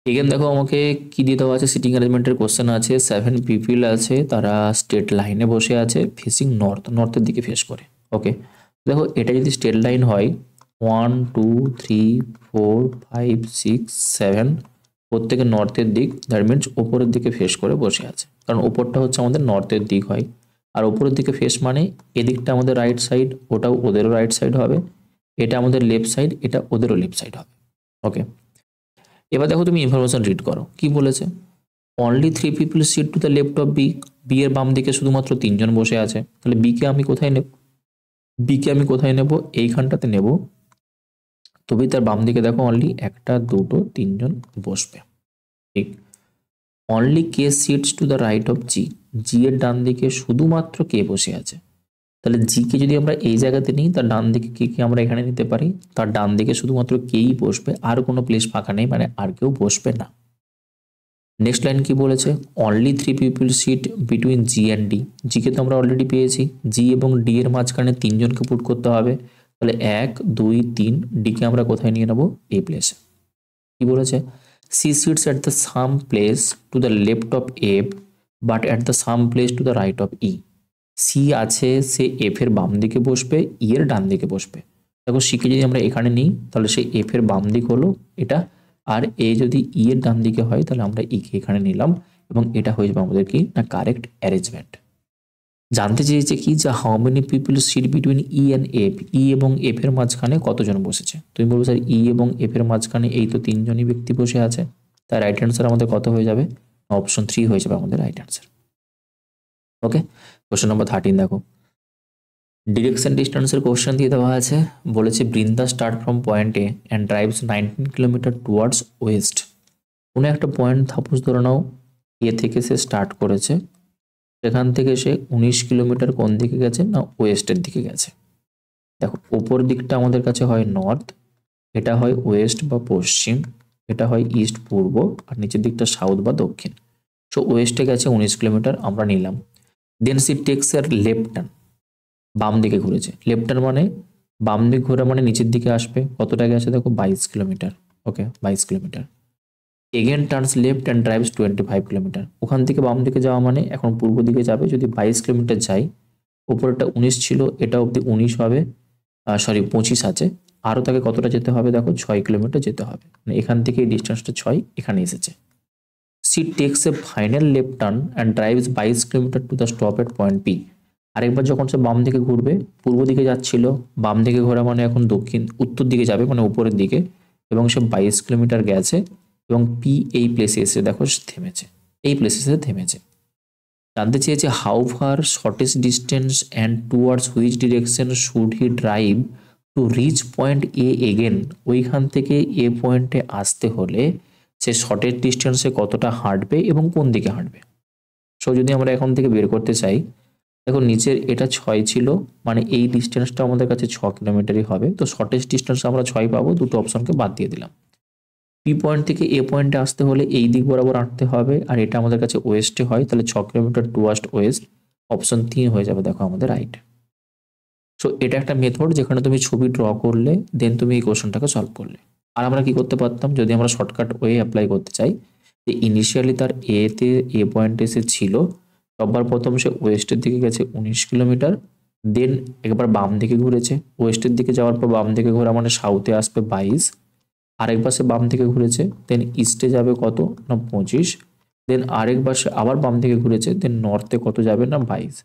এগেন দেখো আমাকে কি দিয়ে দেওয়া আছে, সিটিং অ্যারেঞ্জমেন্টের কোশ্চেন আছে, 7 পিপল আছে, তারা স্ট্রেট লাইনে বসে আছে ফেসিং নর্থ, নর্থের দিকে ফেস করে। ওকে, দেখো এটা যদি স্ট্রেট লাইন হয় 1 2 3 4 5 6 7 প্রত্যেকে নর্থের দিক, দ্যাট মিনস ওপরের দিকে ফেস করে বসে আছে, কারণ ওপরটা হচ্ছে আমাদের নর্থের দিক হয়, আর ওপরের দিকে ফেস মানে এদিকটা আমাদের রাইট সাইড, ওটাও ওদেরও রাইট সাইড হবে, এটা আমাদের লেফট সাইড, এটা ওদেরও লেফট সাইড হবে। ওকে, এবার দেখো তুমি ইনফরমেশন রিড করো কি বলেছে, only 3 people sit to the left of B, B এর বাম দিকে শুধুমাত্র 3 জন বসে আছে, তাহলে বি কে আমি কোথায় নেব, বি কে আমি কোথায় নেব এইখানটাতে নেব, তবেই তার বাম দিকে দেখো অনলি 1 2 3 জন বসবে। ঠিক, only K sits to the right of G, G এর ডান দিকে শুধুমাত্র কে বসে আছে, তাহলে জি কে যদি আমরা এই জায়গাতে নিই তার ডান দিকে কে কে আমরা এখানে নিতে পারি, তার ডান দিকে শুধুমাত্র কেই বসবে, আর কোনো প্লেস ফাঁকা নেই, মানে আর কেউ বসবে না। নেক্সট লাইন কি বলেছে, only 3 people sit between G and D, জিকে তো আমরা অলরেডি পেয়েছি, জি এবং ডি এর মাঝখানে 3 জনকে পুট করতে হবে, তাহলে 1 2 3 ডিকে আমরা কোথায় নিয়ে নেব এই প্লেসে। কি বলেছে, C sits at the same place to the left of F but at the same place to the right of E, C আছে সে এফ এর বাম দিকে বসবে, ই এর ডান দিকে বসবে। দেখো সিকে যদি আমরা এখানে নিই তাহলে সেই এফ এর বাম দিক হলো এটা, আর এ যদি ই এর ডান দিকে হয় তাহলে আমরা ই কে এখানে নিলাম, এবং এটা হয়ে যাবে আমাদের কি না কারেক্ট অ্যারেঞ্জমেন্ট। জানতে চেয়েছে কি যে how many people sit between E and F, E এবং এফ এর মাঝখানে কতজন বসেছে, তুমি বলবো স্যার ই এবং এফ এর মাঝখানে এই তো 3জনই ব্যক্তি বসে আছে, তাই রাইট অ্যান্সার আমাদের কত হয়ে যাবে, অপশন 3 হয়ে যাবে আমাদের রাইট অ্যান্সার। ওকে, কোশ্চেন নাম্বার 13 দেখো, ডিরেকশন ডিস্টেন্সের কোশ্চেন দিয়ে দেওয়া আছে, বলেছে Brinda start from point A and drives 19 kilometre towards West, কোনো একটা পয়েন্ট সাপোজ ধরে নাও এ থেকে সে স্টার্ট করেছে, সেখান থেকে সে 19 কিলোমিটার কোন দিকে গেছে না ওয়েস্টের দিকে গেছে। দেখো ওপর দিকটা আমাদের কাছে হয় নর্থ, এটা হয় ওয়েস্ট বা পশ্চিম, এটা হয় ইস্ট পূর্ব, আর নিচের দিকটা সাউথ বা দক্ষিণ। সো ওয়েস্টে গেছে 19 কিলোমিটার আমরা নিলাম, দেন সি টেক্স এর লেফট টার্ন, বাম দিকে ঘুরেছে, লেফট টার্ন মানে বাম দিকে ঘোরা মানে নিচের দিকে আসবে, কতটা গেছে দেখো 22 kilometre. Okay, 22 kilometre, again turns left and drives 25 kilometre, ওখান থেকে বাম দিকে যাওয়া মানে এখন পূর্ব দিকে যাবে, যদি 22 কিলোমিটার যাই, উপরেরটা 19 ছিল, এটা অবধি 19 হবে, সরি 25 আছে, আরও তাকে কতটা যেতে হবে দেখো 6 কিলোমিটার যেতে হবে, মানে এখান থেকে এই ডিস্টেন্সটা 6 এখানে এসেছে। C takes a final left turn and drives 22 kilometre to the stop at point P, আরেকবার যখন সে বাম দিকে ঘুরবে, পূর্ব দিকে যাচ্ছিল, বাম দিকে ঘোরা মানে এখন উত্তর দিকে যাবে মানে উপরের দিকে, এবং সে 22 কিলোমিটার গেছে, এবং পি এই প্লেসে এসে দেখো থেমেছে, এই প্লেসে এসে থেমেছে। জানতে চেয়েছে how far shortest distance and towards which direction should he drive to reach point A again, ওইখান থেকে এ পয়েন্টে আসতে হলে সে শর্টেস্ট ডিস্টেন্সে কতটা হাঁটবে এবং কোন দিকে হাঁটবে। সো যদি আমরা এখন থেকে বের করতে চাই, দেখো নিচের এটা 6 ছিল, মানে এই ডিস্টেন্সটা আমাদের কাছে 6 কিলোমিটারই হবে, তো শর্টেস্ট ডিস্টেন্স আমরা 6 পাবো, দুটো অপশনকে বাদ দিয়ে দিলাম। P বি পয়েন্ট থেকে এ পয়েন্টে আসতে হলে এই দিক বরাবর আঁটতে হবে, আর এটা আমাদের কাছে ওয়েস্টে হয়, তাহলে 6 কিলোমিটার টুয়ার্ড ওয়েস্ট, অপশন 3 হয়ে যাবে দেখো আমাদের রাইট। সো এটা একটা মেথড যেখানে তুমি ছবি ড্র করলে দেন তুমি এই কোশ্চেনটাকে সলভ করলে। আর আমরা কি করতে পারতাম, যদি আমরা শর্টকাট ওয়ে অ্যাপ্লাই করতে চাই, যে ইনিশিয়ালি তার এ পয়েন্টে এসে ছিল, সবার প্রথম সে ওয়েস্টের দিকে গেছে 19 কিলোমিটার, দেন একবার বাম দিকে ঘুরেছে, ওয়েস্টের দিকে যাওয়ার পর বাম দিকে ঘোরা মানে সাউথে আসবে 22, আরেকবার সে বাম দিকে ঘুরেছে, দেন ইস্টে যাবে কত না 25, দেন আরেকবার সে আবার বাম দিকে ঘুরেছে, দেন নর্থে কত যাবে না 22।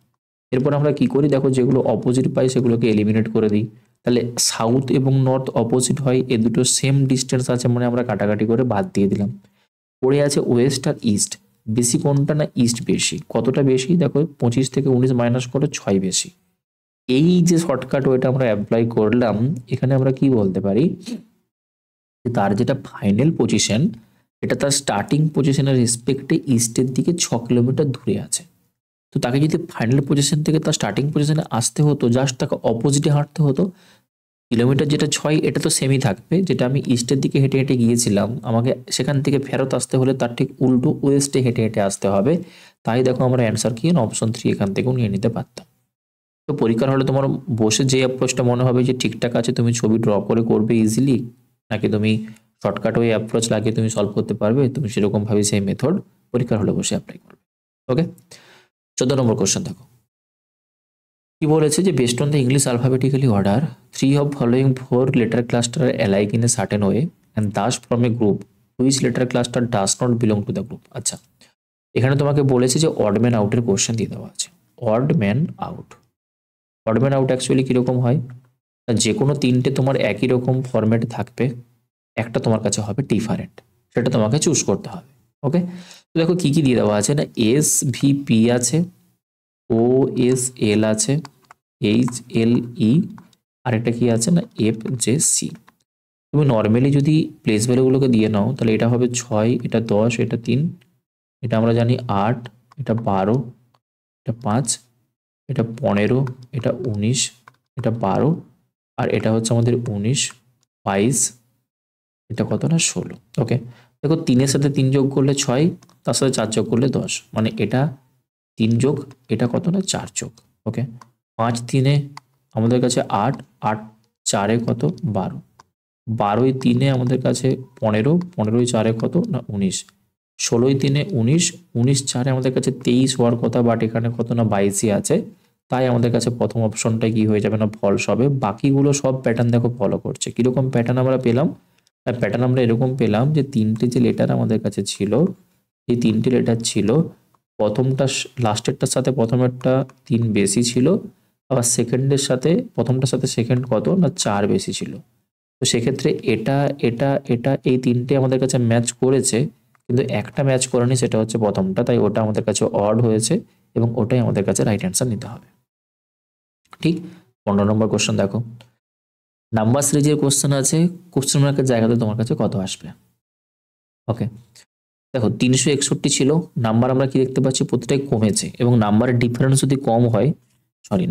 এরপর আমরা কি করি দেখো, যেগুলো অপোজিট পাই সেগুলোকে এলিমিনেট করে দিই, তাহলে সাউথ এবং নর্থ অপোজিট হয়, এ দুটো সেম ডিস্টেন্স আছে মানে আমরা কাটাকাটি করে বাদ দিয়ে দিলাম। পড়ে আছে ওয়েস্ট আর ইস্ট, বেশি কোনটা না ইস্ট বেশি, কতটা বেশি দেখো 25 থেকে 19 মাইনাস করে 6 বেশি। এই যে শর্টকাট ওয়েটা আমরা অ্যাপ্লাই করলাম, এখানে আমরা কি বলতে পারি যে তার যেটা ফাইনাল পজিশন এটা তার স্টার্টিং পজিশনের রেসপেক্টে ইস্টের দিকে 6 কিলোমিটার দূরে আছে। তো তাকে যদি ফাইনাল পজিশন থেকে তার স্টার্টিং পজিশনে আসতে হতো, জাস্ট তাকে অপোজিটে হাঁটতে হতো, কিলোমিটার যেটা 6 এটা তো সেমই থাকবে, যেটা আমি ইস্টের দিকে হেঁটে হেঁটে গিয়েছিলাম, আমাকে সেখান থেকে ফেরত আসতে হলে তার ঠিক উল্টো ওয়েস্টে হেঁটে হেঁটে আসতে হবে। তাই দেখো আমরা অ্যান্সার কি অপশন 3 এখান থেকেও নিয়ে নিতে পারতাম। তো পরীক্ষার হলে তোমার বসে যে অ্যাপ্রোচটা মনে হবে যে ঠিকঠাক আছে, তুমি ছবি ড্র করে করবে ইজিলি, নাকি তুমি শর্টকাট ওয়ে অ্যাপ্রোচ লাগিয়ে তুমি সলভ করতে পারবে, তুমি সেরকমভাবে সেই মেথড পরীক্ষার হলে বসে অ্যাপ্লাই করবে। ওকে, 14 নম্বর কোশ্চেন দেখো কি বলেছে, যে best on the English alphabetically order 3 of following 4 letter cluster alike in a certain way and thus from a group which letter cluster does not belong to the group. আচ্ছা, এখানে তোমাকে বলেছে যে অড ম্যান আউটের কোশ্চেন দিয়ে দেওয়া আছে। Odd man out, odd man out actually কীরকম হয়, যে কোনো তিনটে তোমার একই রকম ফরম্যাট থাকবে, একটা তোমার কাছে হবে ডিফারেন্ট, সেটা তোমাকে চুজ করতে হবে। ওকে, তো দেখো কি কি দিয়ে দেওয়া আছে না, এস ভি পি আছে, ও এস এল আছে, এইচ এল ই, আরেকটা কি আছে না এফ জে সি। তুমি নর্মালি যদি প্লেস ভ্যালুগুলোকে দিয়ে নাও তাহলে এটা হবে 6, এটা 10, এটা 3, এটা আমরা জানি 8, এটা 12, এটা 5, এটা 15, এটা 19, এটা 12, আর এটা হচ্ছে আমাদের 19, 22, এটা কত না 16। ওকে, দেখো 3-এর সাথে 3 যোগ করলে 6, তার সাথে 4 যোগ করলে 10, মানে এটা 3 যোগ এটা কত না 4 যোগ। ওকে, 5 3-এ আমাদের কাছে 8, 8 4-এ কত 12, 12 3-এ আমাদের কাছে 15, 15 4-এ কত না 19, 16 3-এ 19, 19 4-এ আমাদের কাছে 23 হওয়ার কথা, বাট এখানে কত না 22-ই আছে, তাই আমাদের কাছে প্রথম অপশনটা কি হয়ে যাবে না ফলস হবে। বাকিগুলো সব প্যাটার্ন দেখো ফলো করছে। কীরকম প্যাটার্ন আমরা পেলাম, প্যাটার্ন আমরা এরকম পেলাম যে তিনটে যে লেটার আমাদের কাছে ছিল, এই তিনটে লেটার ছিল, প্রথমটা লাস্টেরটার সাথে প্রথমেরটা 3 বেশি ছিল, আবার সেকেন্ডের সাথে প্রথমটার সাথে সেকেন্ড কত না 4 বেশি ছিল। তো সেক্ষেত্রে এটা এটা এটা এই তিনটে আমাদের কাছে ম্যাচ করেছে, কিন্তু একটা ম্যাচ করেনি, সেটা হচ্ছে প্রথমটা, তাই ওটা আমাদের কাছে অড হয়েছে এবং ওটাই আমাদের কাছে রাইট অ্যান্সার নিতে হবে। ঠিক, 15 নম্বর কোশ্চেন দেখো, নাম্বার সিরিজের কোশ্চেন আছে, কোশ্চেন মার্কের জায়গাতে তোমার কাছে কত আসবে। ওকে, দেখো 361 ছিল, নাম্বার আমরা কি দেখতে পাচ্ছি প্রতিটাই কমেছে, এবং নাম্বারের ডিফারেন্স যদি কম হয়,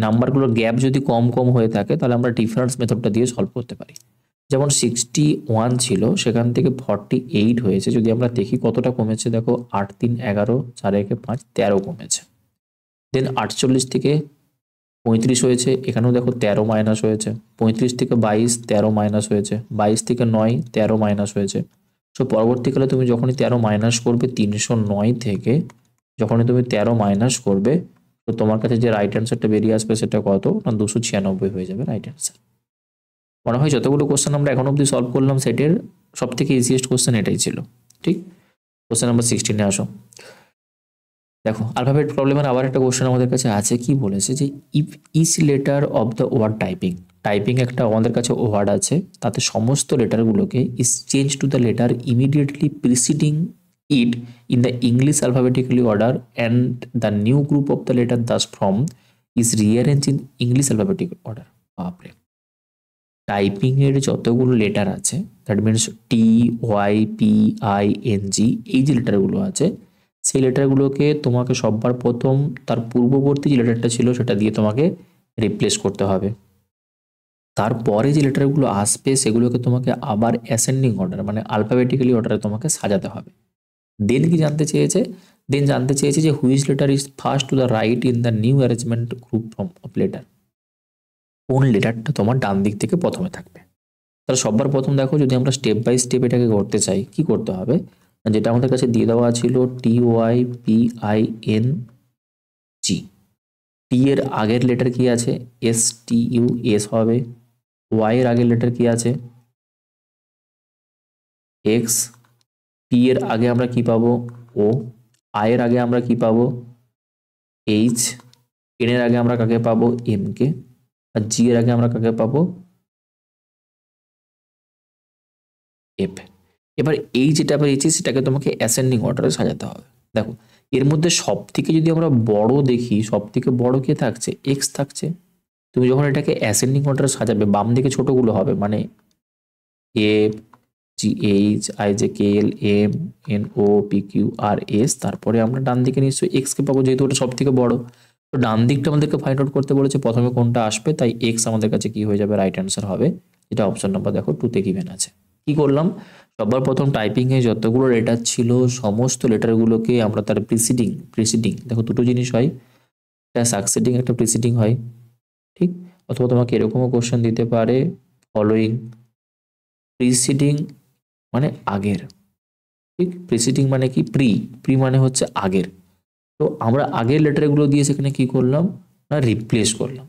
নাম্বারগুলোর গ্যাপ যদি কম কম হয়ে থাকে, তাহলে আমরা ডিফারেন্স মেথডটা দিয়ে সলভ করতে পারি। যেমন 61 ছিল, সেখান থেকে 48 হয়েছে, যদি আমরা দেখি কতটা কমেছে, দেখো 8 3 11, 4 1 5 13 কমেছে। দেন 48 থেকে 35 হয়েছে, এখানেও দেখো 13 মাইনাস হয়েছে, 35 থেকে 22 13 মাইনাস হয়েছে, 22 থেকে 9 13 মাইনাস হয়েছে। সো পরবর্তীকালে তুমি যখনই 13 মাইনাস করবে 309 থেকে, যখনই তুমি 13 মাইনাস করবে, তো তোমার কাছে যে রাইট অ্যান্সারটা বেরিয়ে আসবে সেটা কত না 296 হয়ে যাবে রাইট অ্যান্সার। মনে হয় যতগুলো কোশ্চেন আমরা এখন অবধি সলভ করলাম সেটের সব থেকে ইজিয়েস্ট কোশ্চেন এটাই ছিল। ঠিক, কোশ্চেন নাম্বার 16-এ আসো। দেখো আলফাবেট প্রবলেমের আবার একটা কোশ্চেন আমাদের কাছে আছে, কি বলেছে যে if each letter of the word typing একটা আমাদের কাছে ওয়ার্ড আছে, তাতে সমস্ত লেটারগুলোকে is change to the letter immediately preceding it in the English alphabetically order and the new group of the letter thus form is rearrange in English alphabetic order. বাপরে, টাইপিংয়ের যতগুলো লেটার আছে, that means T Y P I N G, এই যে লেটারগুলো আছে, সেই লেটারগুলোকে তোমাকে সবার প্রথম তার পূর্ববর্তী যে লেটারটা ছিল সেটা দিয়ে তোমাকে রিপ্লেস করতে হবে। তারপরে যে লেটারগুলো আসবে সেগুলোকে তোমাকে আবার অ্যাসেন্ডিং অর্ডার মানে আলফাবেটিক্যালি অর্ডারে তোমাকে সাজাতে হবে। দেন কি জানতে চেয়েছে, দেন জানতে চেয়েছে যে which letter is first two the right in the new arrangement group from of letter, কোন লেটারটা তোমার ডান দিক থেকে প্রথমে থাকবে। তাহলে সবার প্রথম দেখো, যদি আমরা স্টেপ বাই স্টেপ এটাকে করতে চাই কি করতে হবে, যেটা আমাদের কাছে দিয়ে দেওয়া ছিল TYPING, টি এর আগের লেটার কি আছে, STUS হবে, ওয়াই এর আগের লেটার কি আছে, এক্স, পি এর আগে আমরা কি পাবো, ও, আই এর আগে আমরা কি পাবো, এইচ, এন এর আগে আমরা কাকে পাবো, এম কে, আর জি এর আগে আমরা কাকে পাবো, এফ। এবার এই যেটা পেয়েছি সেটাকে তোমাকে অ্যাসেন্ডিং অর্ডারে সাজাতে হবে। দেখো এর মধ্যে সব থেকে যদি আমরা বড় দেখি, সব থেকে বড় কে থাকছে, এক্স থাকছে। তুমি যখন এটাকে অ্যাসেন্ডিং অর্ডারে সাজাবে বাম দিকে ছোটগুলো হবে, মানে F, G, H, I, J, K, L, M, N, O, P, Q, R, S, তারপরে আমরা ডান দিকে নিশ্চয়ই এক্স কে পাবো, যেহেতু ওটা সব থেকে বড়। তো ডান দিকটা আমাদেরকে ফাইন্ড আউট করতে বলেছে প্রথমে কোনটা আসবে, তাই এক্স আমাদের কাছে কি হয়ে যাবে, রাইট অ্যান্সার হবে, যেটা অপশন নাম্বার দেখো 2 তে গিভেন আছে। কি করলাম, সবার প্রথম টাইপিং এ যতগুলো লেটার ছিল সমস্ত লেটারগুলোকে আমরা তার প্রিসিডিং দেখো দুটো জিনিস হয়, একটা সাকসিডিং একটা প্রিসিডিং হয়, ঠিক। অথবা তোমাকে এরকমও কোশ্চেন দিতে পারে, ফলোইং, প্রিসিডিং মানে আগের, ঠিক, প্রিসিডিং মানে কি, প্রি মানে হচ্ছে আগের। তো আমরা আগের লেটারগুলো দিয়ে সেখানে কি করলাম না, রিপ্লেস করলাম।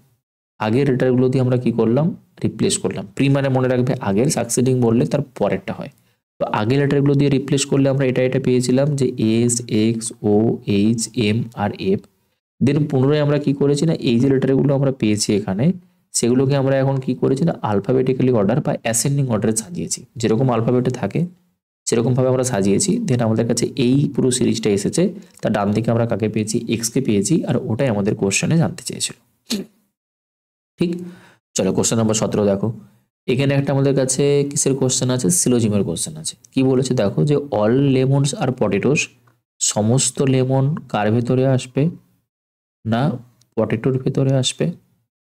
আগের লেটারগুলো দিয়ে আমরা কি করলাম, রিপ্লেস করলাম। প্রি মানে মনে রাখবে আগের, সাকসিডিং বললে তার পরেরটা হয়। তো আগের লেটারগুলো দিয়ে রিপ্লেস করলে আমরা এটা পেয়েছিলাম যে এস, এক্স, ও, এইচ, এম আর এফ। দেন পুনরায় আমরা কি করেছি না, এই যে লেটারগুলো আমরা পেয়েছি এখানে, সেগুলোকে আমরা এখন কি করেছি না, আলফাবেটিক্যালি অর্ডার বা অ্যাসেন্ডিং অর্ডারে সাজিয়েছি, যেরকম আলফাবেটে থাকে সেরকমভাবে আমরা সাজিয়েছি। দেন আমাদের কাছে এই পুরো সিরিজটা এসেছে, তার ডান দিকে আমরা কাকে পেয়েছি, এক্সকে পেয়েছি, আর ওটাই আমাদের কোশ্চেনে জানতে চেয়েছিল, ঠিক। চলো কোশ্চেন নাম্বার 17 দেখো, এখানে একটা আমাদের কাছে কিসের কোশ্চেন আছে, সিলোজিমের কোশ্চেন আছে। কি বলেছে দেখো, যে অল লেমনস আর পটেটোস, সমস্ত লেমন কার ভেতরে আসবে না, পটেটোর ভেতরে আসবে।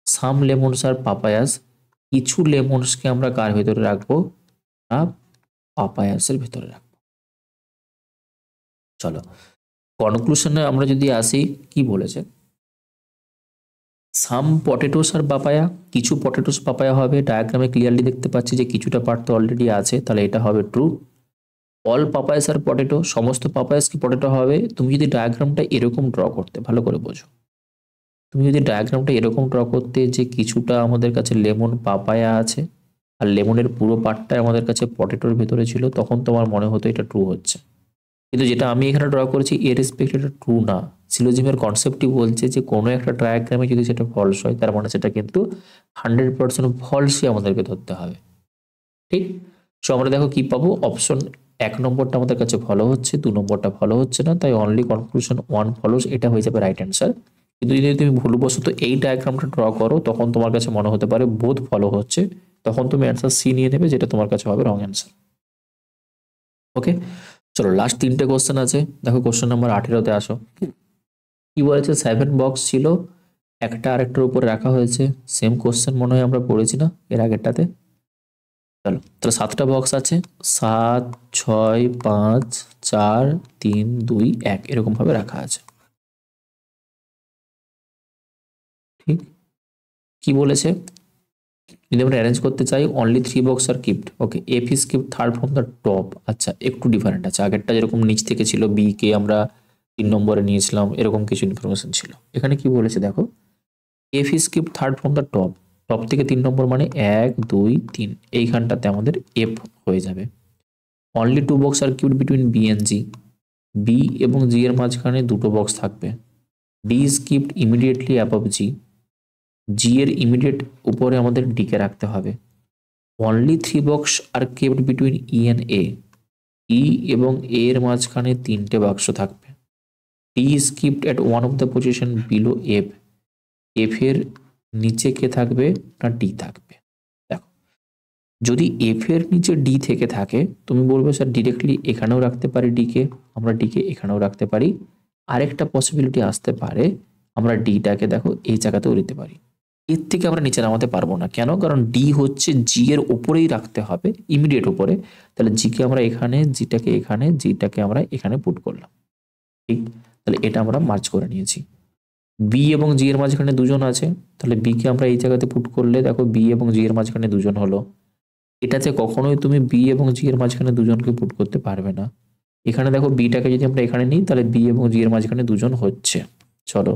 সাম লেমনস আর পাপায়াস, কিছু লেমনসকে আমরা কার ভেতরে রাখবো না, পাপায়াসের ভেতরে রাখবো। চলো কনক্লুশনে আমরা যদি আসি, কি বলেছে, সাম পটেটোস আর পাপায়া, কিছু পটেটোস পাপায়া হবে, ডায়াগ্রামে ক্লিয়ারলি দেখতে পাচ্ছি যে কিছুটা পার্ট তো অলরেডি আছে, তাহলে এটা হবে ট্রু। অল পাপায়াস আর পটেটো, সমস্ত পাপায়াস কি পটেটো হবে। তুমি যদি ডায়াগ্রামটা এরকম ড্র করতে, ভালো করে বোঝো, তুমি যদি ডায়াগ্রামটা এরকম ড্র করতে যে কিছুটা আমাদের কাছে লেমন পাপায়া আছে আর লেমনের পুরো পার্টটা আমাদের কাছে পটেটোর ভেতরে ছিল, তখন তোমার মনে হতো এটা ট্রু হচ্ছে। কিন্তু যেটা আমি এখানে ড্র করেছি এর রেসপেক্ট এটা ট্রু না। সিলোজিমের কনসেপ্টই বলছে যে কোনো একটা ডায়াগ্রামে যদি সেটা ফলস হয় তার মানে সেটা কিন্তু 100% ফলসই আমাদেরকে ধরতে হবে, ঠিক। সো আমরা দেখো কি পাবো, অপশন 1 নম্বরটা আমাদের কাছে ফলো হচ্ছে, 2 নম্বরটা ফলো হচ্ছে না, তাই অনলি কনক্লুশন 1 ফলোস, এটা হয়ে যাবে রাইট অ্যান্সার। কিন্তু যদি তুমি ভুলবশত এই ডায়াগ্রামটা ড্র করো তখন তোমার কাছে মনে হতে পারে বোথ ফলো হচ্ছে, তখন তুমি অ্যান্সার সি নিয়ে নেবে, যেটা তোমার কাছে হবে রং অ্যান্সার। ওকে, চলো লাস্ট 3টে কোশ্চেন আছে। দেখো কোশ্চেন নাম্বার 18-তে আসো। কি বলেছে, 7 বক্স ছিল, একটা আরেকটার উপর রাখা হয়েছে। সেম কোশ্চেন মনে হয় আমরা পড়েছি না এর আগেরটাতে। চলো তাহলে 7টা বক্স আছে, 7, 6, 5, 4, 3, 2, 1 এরকম ভাবে রাখা আছে, ঠিক। কি বলেছে, যদি আমরা অ্যারেঞ্জ করতে চাই only 3 box are kept. Okay, F is kept third from the top. আচ্ছা একটু ডিফারেন্ট আছে, আগেরটা যেরকম নিচ থেকে ছিল, বি কে আমরা 3 নম্বরে নিয়েছিলাম, এরকম কিছু ইনফরমেশন ছিল। এখানে কি বলেছে দেখো, F is kept third from the top, top থেকে 3 নম্বর মানে 1, 2, 3, এইখানটাতে আমাদের এফ হয়ে যাবে। Only 2 box are kept between B and G, B এবং জি এর মাঝখানে 2টো বক্স থাকবে। D is kept immediately above G, G এর ইমিডিয়েট উপরে আমাদের ডি কে রাখতে হবে। Only 3 box are kept between E and A, E এবং এ এর মাঝখানে 3টে বাক্স থাকবে। D is kept at one of the position below F, F এর নিচে কে থাকবে না ডি থাকবে। দেখো যদি এফ এর নিচে ডি থেকে থাকে তুমি বলবে স্যার ডিরেক্টলি এখানেও রাখতে পারি ডি কে, আমরা ডি কে এখানেও রাখতে পারি। আরেকটা পসিবিলিটি আসতে পারে, আমরা ডিটাকে দেখো এই জায়গাতেও দিতে পারি। এর থেকে আমরা নিচে নামাতে পারবো না। কেন? কারণ ডি হচ্ছে জি এর উপরেই রাখতে হবে, ইমিডিয়েট উপরে। তাহলে জিকে আমরা এখানে, জিটাকে এখানে, জিটাকে আমরা এখানে পুট করলাম। ঠিক, তাহলে এটা আমরা মার্জ করে নিয়েছি। বি এবং জি এর মাঝখানে দুজন আছে, তাহলে বি কে আমরা এই জায়গাতে পুট করলে দেখো বি এবং জি এর মাঝখানে দুজন হলো। এটাতে কখনোই তুমি বি এবং জি এর মাঝখানে দুজনকে পুট করতে পারবে না। এখানে দেখো বিটাকে যদি আমরা এখানে নিই তাহলে বি এবং জি এর মাঝখানে দুজন হচ্ছে। চলো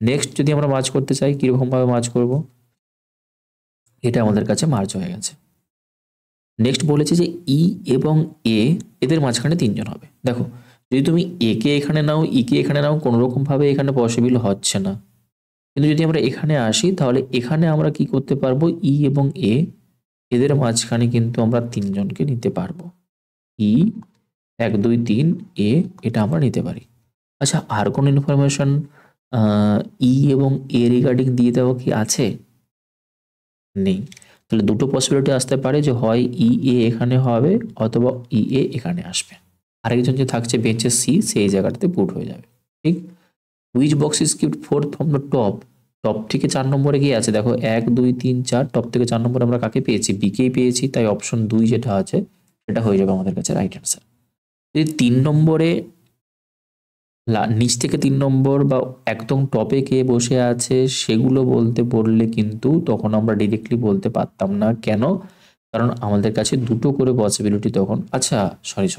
নেক্সট যদি আমরা মার্জ করতে চাই, কিরকম ভাবে মার্জ করব? এটা আমাদের কাছে মার্জ হয়ে গেছে। নেক্সট বলেছে যে ই এবং এ এদের মাঝখানে তিনজন হবে। দেখো যদি তুমি এ কে এখানে নাও, ই কে এখানে নাও, কোনো রকম ভাবে এখানে পসিবল হচ্ছে না। কিন্তু যদি আমরা এখানে আসি তাহলে এখানে আমরা কি করতে পারবো, ই এবং এ এদের মাঝখানে কিন্তু আমরা তিনজনকে নিতে পারবো। ই 1 2 3 এ এটা আমরা নিতে পারি। আচ্ছা আর কোনো ইনফরমেশন ই এবং এ রিগার্ডিং দিয়ে দেওয়া কি আছে? নেই। তাহলে দুটো পসিবিলিটি আসতে পারে, যে হয় ই এ এখানে হবে অথবা ই এ এখানে আসবে। আরেকজন যে থাকছে বেঞ্চে সি, সেই জায়গাটাতে পুট হয়ে যাবে। ঠিক। Which box is kept fourth from the top? Top থেকে 4 নম্বরে কি আছে দেখো, 1 2 3 4, টপ থেকে 4 নম্বরে আমরা কাকে পেয়েছি? বিকেই পেয়েছি, তাই অপশন 2 যেটা আছে সেটা হয়ে যাবে আমাদের কাছে রাইট অ্যান্সার। যদি 3 নম্বরে নিচ থেকে 3 নম্বর বা একদম টপে কে বসে আছে সেগুলো বলতে বললে কিন্তু তখন আমরা ডিরেক্টলি বলতে পারতাম না। কেন? কারণ আমাদের কাছে দুটো করে পসিবিলিটি তখন। আচ্ছা সরি,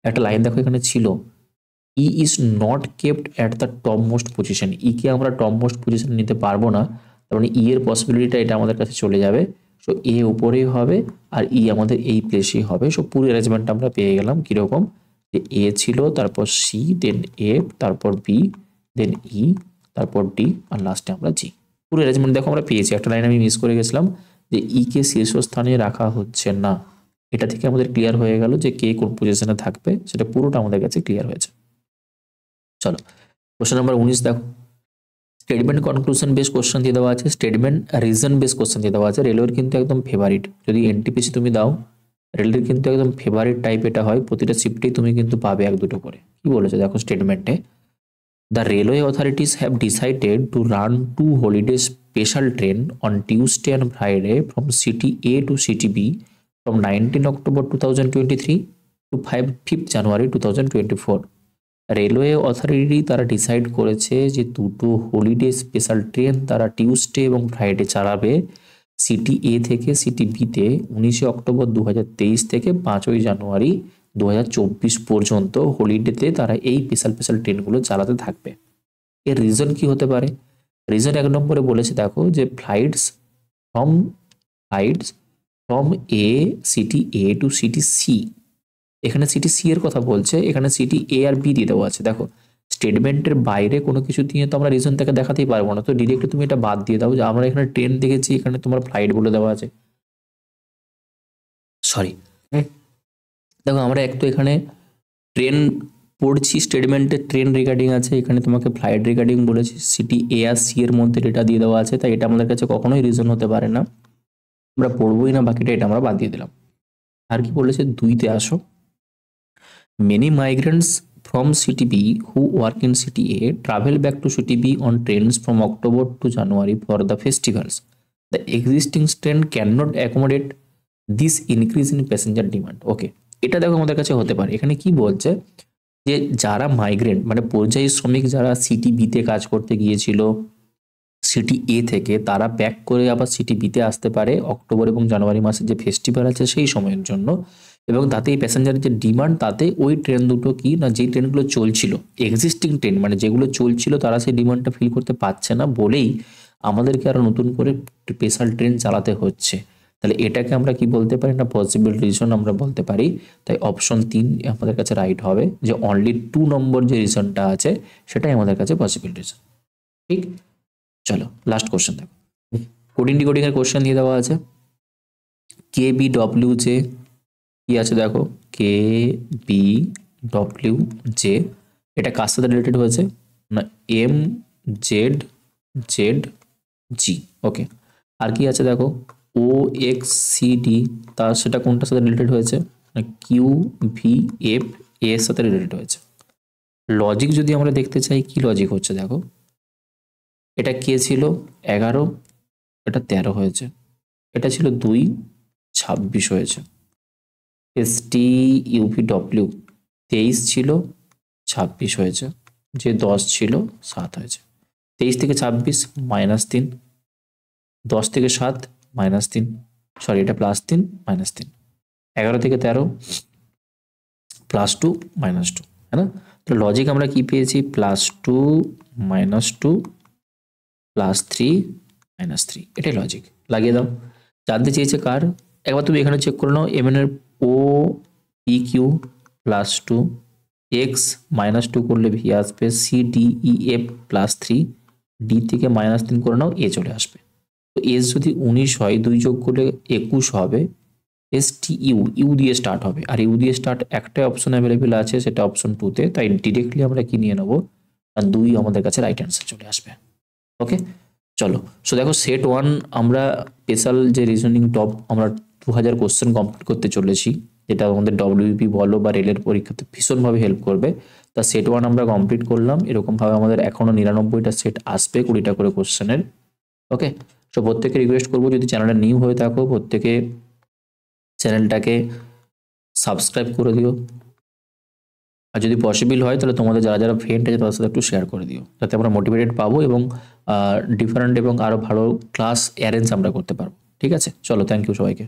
একটা লাইন দেখো এখানে ছিল, E is not kept at the top most position. E কে আমরা টপ মোস্ট পজিশন নিতে পারবো না, তার মানে ই এর পসিবিলিটিটা এটা আমাদের কাছে চলে যাবে। সো এ উপরেই হবে আর ই আমাদের এই প্লেসেই হবে। সো পুরো অ্যারেঞ্জমেন্টটা আমরা পেয়ে গেলাম। কিরকম? যে এ ছিল, তারপর সি, দেন এ, তারপর বি, দেন ই, তারপর ডি, আর লাস্টে আমরা জি। পুরো অ্যারেঞ্জমেন্ট দেখো আমরা পেয়েছি। একটা লাইন আমি মিস করে গেছিলাম, যে ই কে শীর্ষস্থানে রাখা হচ্ছে না। এটা থেকে আমাদের ক্লিয়ার হয়ে গেল যে কে কোন পজিশনে থাকবে, সেটা পুরোটা আমাদের কাছে ক্লিয়ার হয়েছে। চলো কোশ্চেন নাম্বার 19 দেখো, স্টেটমেন্ট কনক্লুশন বেস কোশ্চেন দিয়ে দেওয়া আছে, স্টেটমেন্ট রিজন বেস কোশ্চেন দিয়ে দেওয়া আছে। রেলওয়ের কিন্তু একদম ফেভারিট, যদি এনটিপিসি তুমি দাও রেলের কিন্তু একদম ফেভারিট টাইপ এটা হয়, প্রতিটা শিফটেই তুমি কিন্তু পাবে 1 2 করে। কি বলেছে দেখো স্টেটমেন্টে, the railway authorities have decided to run 2 holiday special train on Tuesday and Friday from city A to city B from 19 October 2023 to 5th January 2024। Railway authority তারা ডিসাইড করেছে যে দুটো হলিডে স্পেশাল ট্রেন তারা টিউসডে এবং ফ্রাইডে চালাবে সিটি এ থেকে সিটি বিতে 19 অক্টোবর 2023 থেকে 5ই জানুয়ারি 2024 পর্যন্ত হলিডেতে তারা এই স্পেশাল ট্রেনগুলো চালাতে থাকবে। এর রিজন কি হতে পারে? রিজন 1 নম্বরে বলেছে দেখো যে flights from A city A to city C. এখানে সিটি সি এর কথা বলছে, এখানে সিটি এ আর বি দিয়ে দেওয়া আছে। দেখো স্টেটমেন্টের বাইরে কোনো কিছু দিয়ে তো আমরা রিজনটাকে দেখাতেই পারবো না, তো ডিরেক্টলি তুমি এটা বাদ দিয়ে দাও যে আমরা এখানে ট্রেন দেখেছি, এখানে তোমার ফ্লাইট বলে দেওয়া আছে। সরি, দেখো আমরা এক তো এখানে ট্রেন পড়ছি, স্টেটমেন্টে ট্রেন রিগার্ডিং আছে, এখানে তোমাকে ফ্লাইট রিগার্ডিং বলেছি, সিটি এ আর সি এর মধ্যে ডেটা দিয়ে দেওয়া আছে, তাই এটা আমাদের কাছে কখনোই রিজন হতে পারে না, আমরা পড়বোই না, বাকিটা এটা আমরা বাদ দিয়ে দিলাম। আর কি বলেছে 2তে আসো, many migrants from city B who work in city A travel back to city B on trains from October to January for the festivals. The existing train cannot accommodate this increase in passenger demand. Okay, এটা দেখো আমাদের কাছে হতে পারে। এখানে কি বলছে যে যারা মাইগ্রেন্ট মানে পরিযায়ী শ্রমিক যারা সিটি বিতে কাজ করতে গিয়েছিল সিটি এ থেকে, তারা ব্যাক করে আবার সিটি বিতে আসতে পারে অক্টোবর এবং জানুয়ারি মাসে যে ফেস্টিভ্যাল আছে সেই সময়ের জন্য, এবং তাতে এই প্যাসেঞ্জারের যে ডিমান্ড, তাতে ওই ট্রেন দুটো কি না, যেই ট্রেনগুলো চলছিল এক্সিস্টিং ট্রেন মানে যেগুলো চলছিল তারা সেই ডিমান্ডটা ফিল করতে পারছে না বলেই আমাদেরকে আরো নতুন করে স্পেশাল ট্রেন চালাতে হচ্ছে। তাহলে এটাকে আমরা কি বলতে পারি না, পসিবল রিজন আমরা বলতে পারি। তাই অপশন 3 আমাদের কাছে রাইট হবে, যে অনলি 2 নম্বর যে রিজনটা আছে সেটাই আমাদের কাছে পসিবল রিজন। ঠিক। চলো লাস্ট কোশ্চেন দেখো, কোডিং ডিকোডিং এর কোশ্চেন দিয়ে দেওয়া আছে। কে বি ডব্লিউ জে কি আছে দেখো, কে বি ডব্লিউ জে এটা কার সাথে রিলেটেড হয়েছে না, এম জেড জেড জি। ওকে, আর কি আছে দেখো, ও এক্স সি ডি, তার সেটা কোনটার সাথে রিলেটেড হয়েছে না, কিউ ভি এফ এর সাথে রিলেটেড হয়েছে। লজিক যদি আমরা দেখতে চাই কি লজিক হচ্ছে দেখো, এটা কে ছিল 11, এটা 13 হয়েছে, এটা ছিল 2, 26 হয়েছে। এসটি ইউপিডব্লিউ 23 ছিল, 26 হয়েছে, যে 10 ছিল 7 হয়েছে। 23 থেকে 26 -3, 10 থেকে 7 -3, সরি এটা +3 -3, 11 থেকে 13 +2 -2, है ना। তো লজিক আমরা কি পেয়েছি, +2 -2 +3 -3, এটাই লজিক। লাগিয়ে দাও। জানতে চেয়েছে কার, একবার তুমি এখানে চেক করে নাও, এমএন এর ও পি কিউ +2, এক্স -2 করলে ভি আসবে, C D E F +3, D থেকে -3 করে নাও, এ চলে আসবে। তো এস যদি 19 হয়, 2 যোগ করলে 21 হবে। এস টি ইউ, ইউ দিয়ে স্টার্ট হবে, আর ইউ দিয়ে স্টার্ট একটাই অপশন অ্যাভেলেবেল আছে, সেটা অপশন 2-তে, তাই ডিরেক্টলি আমরা কি নিয়ে নেবো, আর 2 আমাদের কাছে রাইট অ্যান্সার চলে আসবে। ওকে, চলো। সো দেখো, সেট 1 আমরা স্পেশাল যে রিজনিং টপ আমরা 2000 কোশ্চেন কমপ্লিট করতে চলেছি, যেটা আমাদের ডব্লিউপি বলো বা রেলের পরীক্ষাতে ভীষণভাবে হেল্প করবে। তা সেট 1 আমরা কমপ্লিট করলাম, এরকমভাবে আমাদের এখনও 99টা সেট আসবে 20টা করে কোশ্চেনের। ওকে, সো প্রত্যেকে রিকোয়েস্ট করবো, যদি চ্যানেলে নিউ হয়ে থাকো প্রত্যেকে চ্যানেলটাকে সাবস্ক্রাইব করে দিও, আর যদি পসিবল হয় তাহলে তোমাদের যারা যারা ফ্রেন্ড আছে তাদের সাথে একটু শেয়ার করে দিও, যাতে আমরা মোটিভেটেড পাবো এবং ডিফারেন্ট এবং আরও ভালো ক্লাস অ্যারেঞ্জ আমরা করতে পারবো। ঠিক আছে, চলো, থ্যাংক ইউ সবাইকে।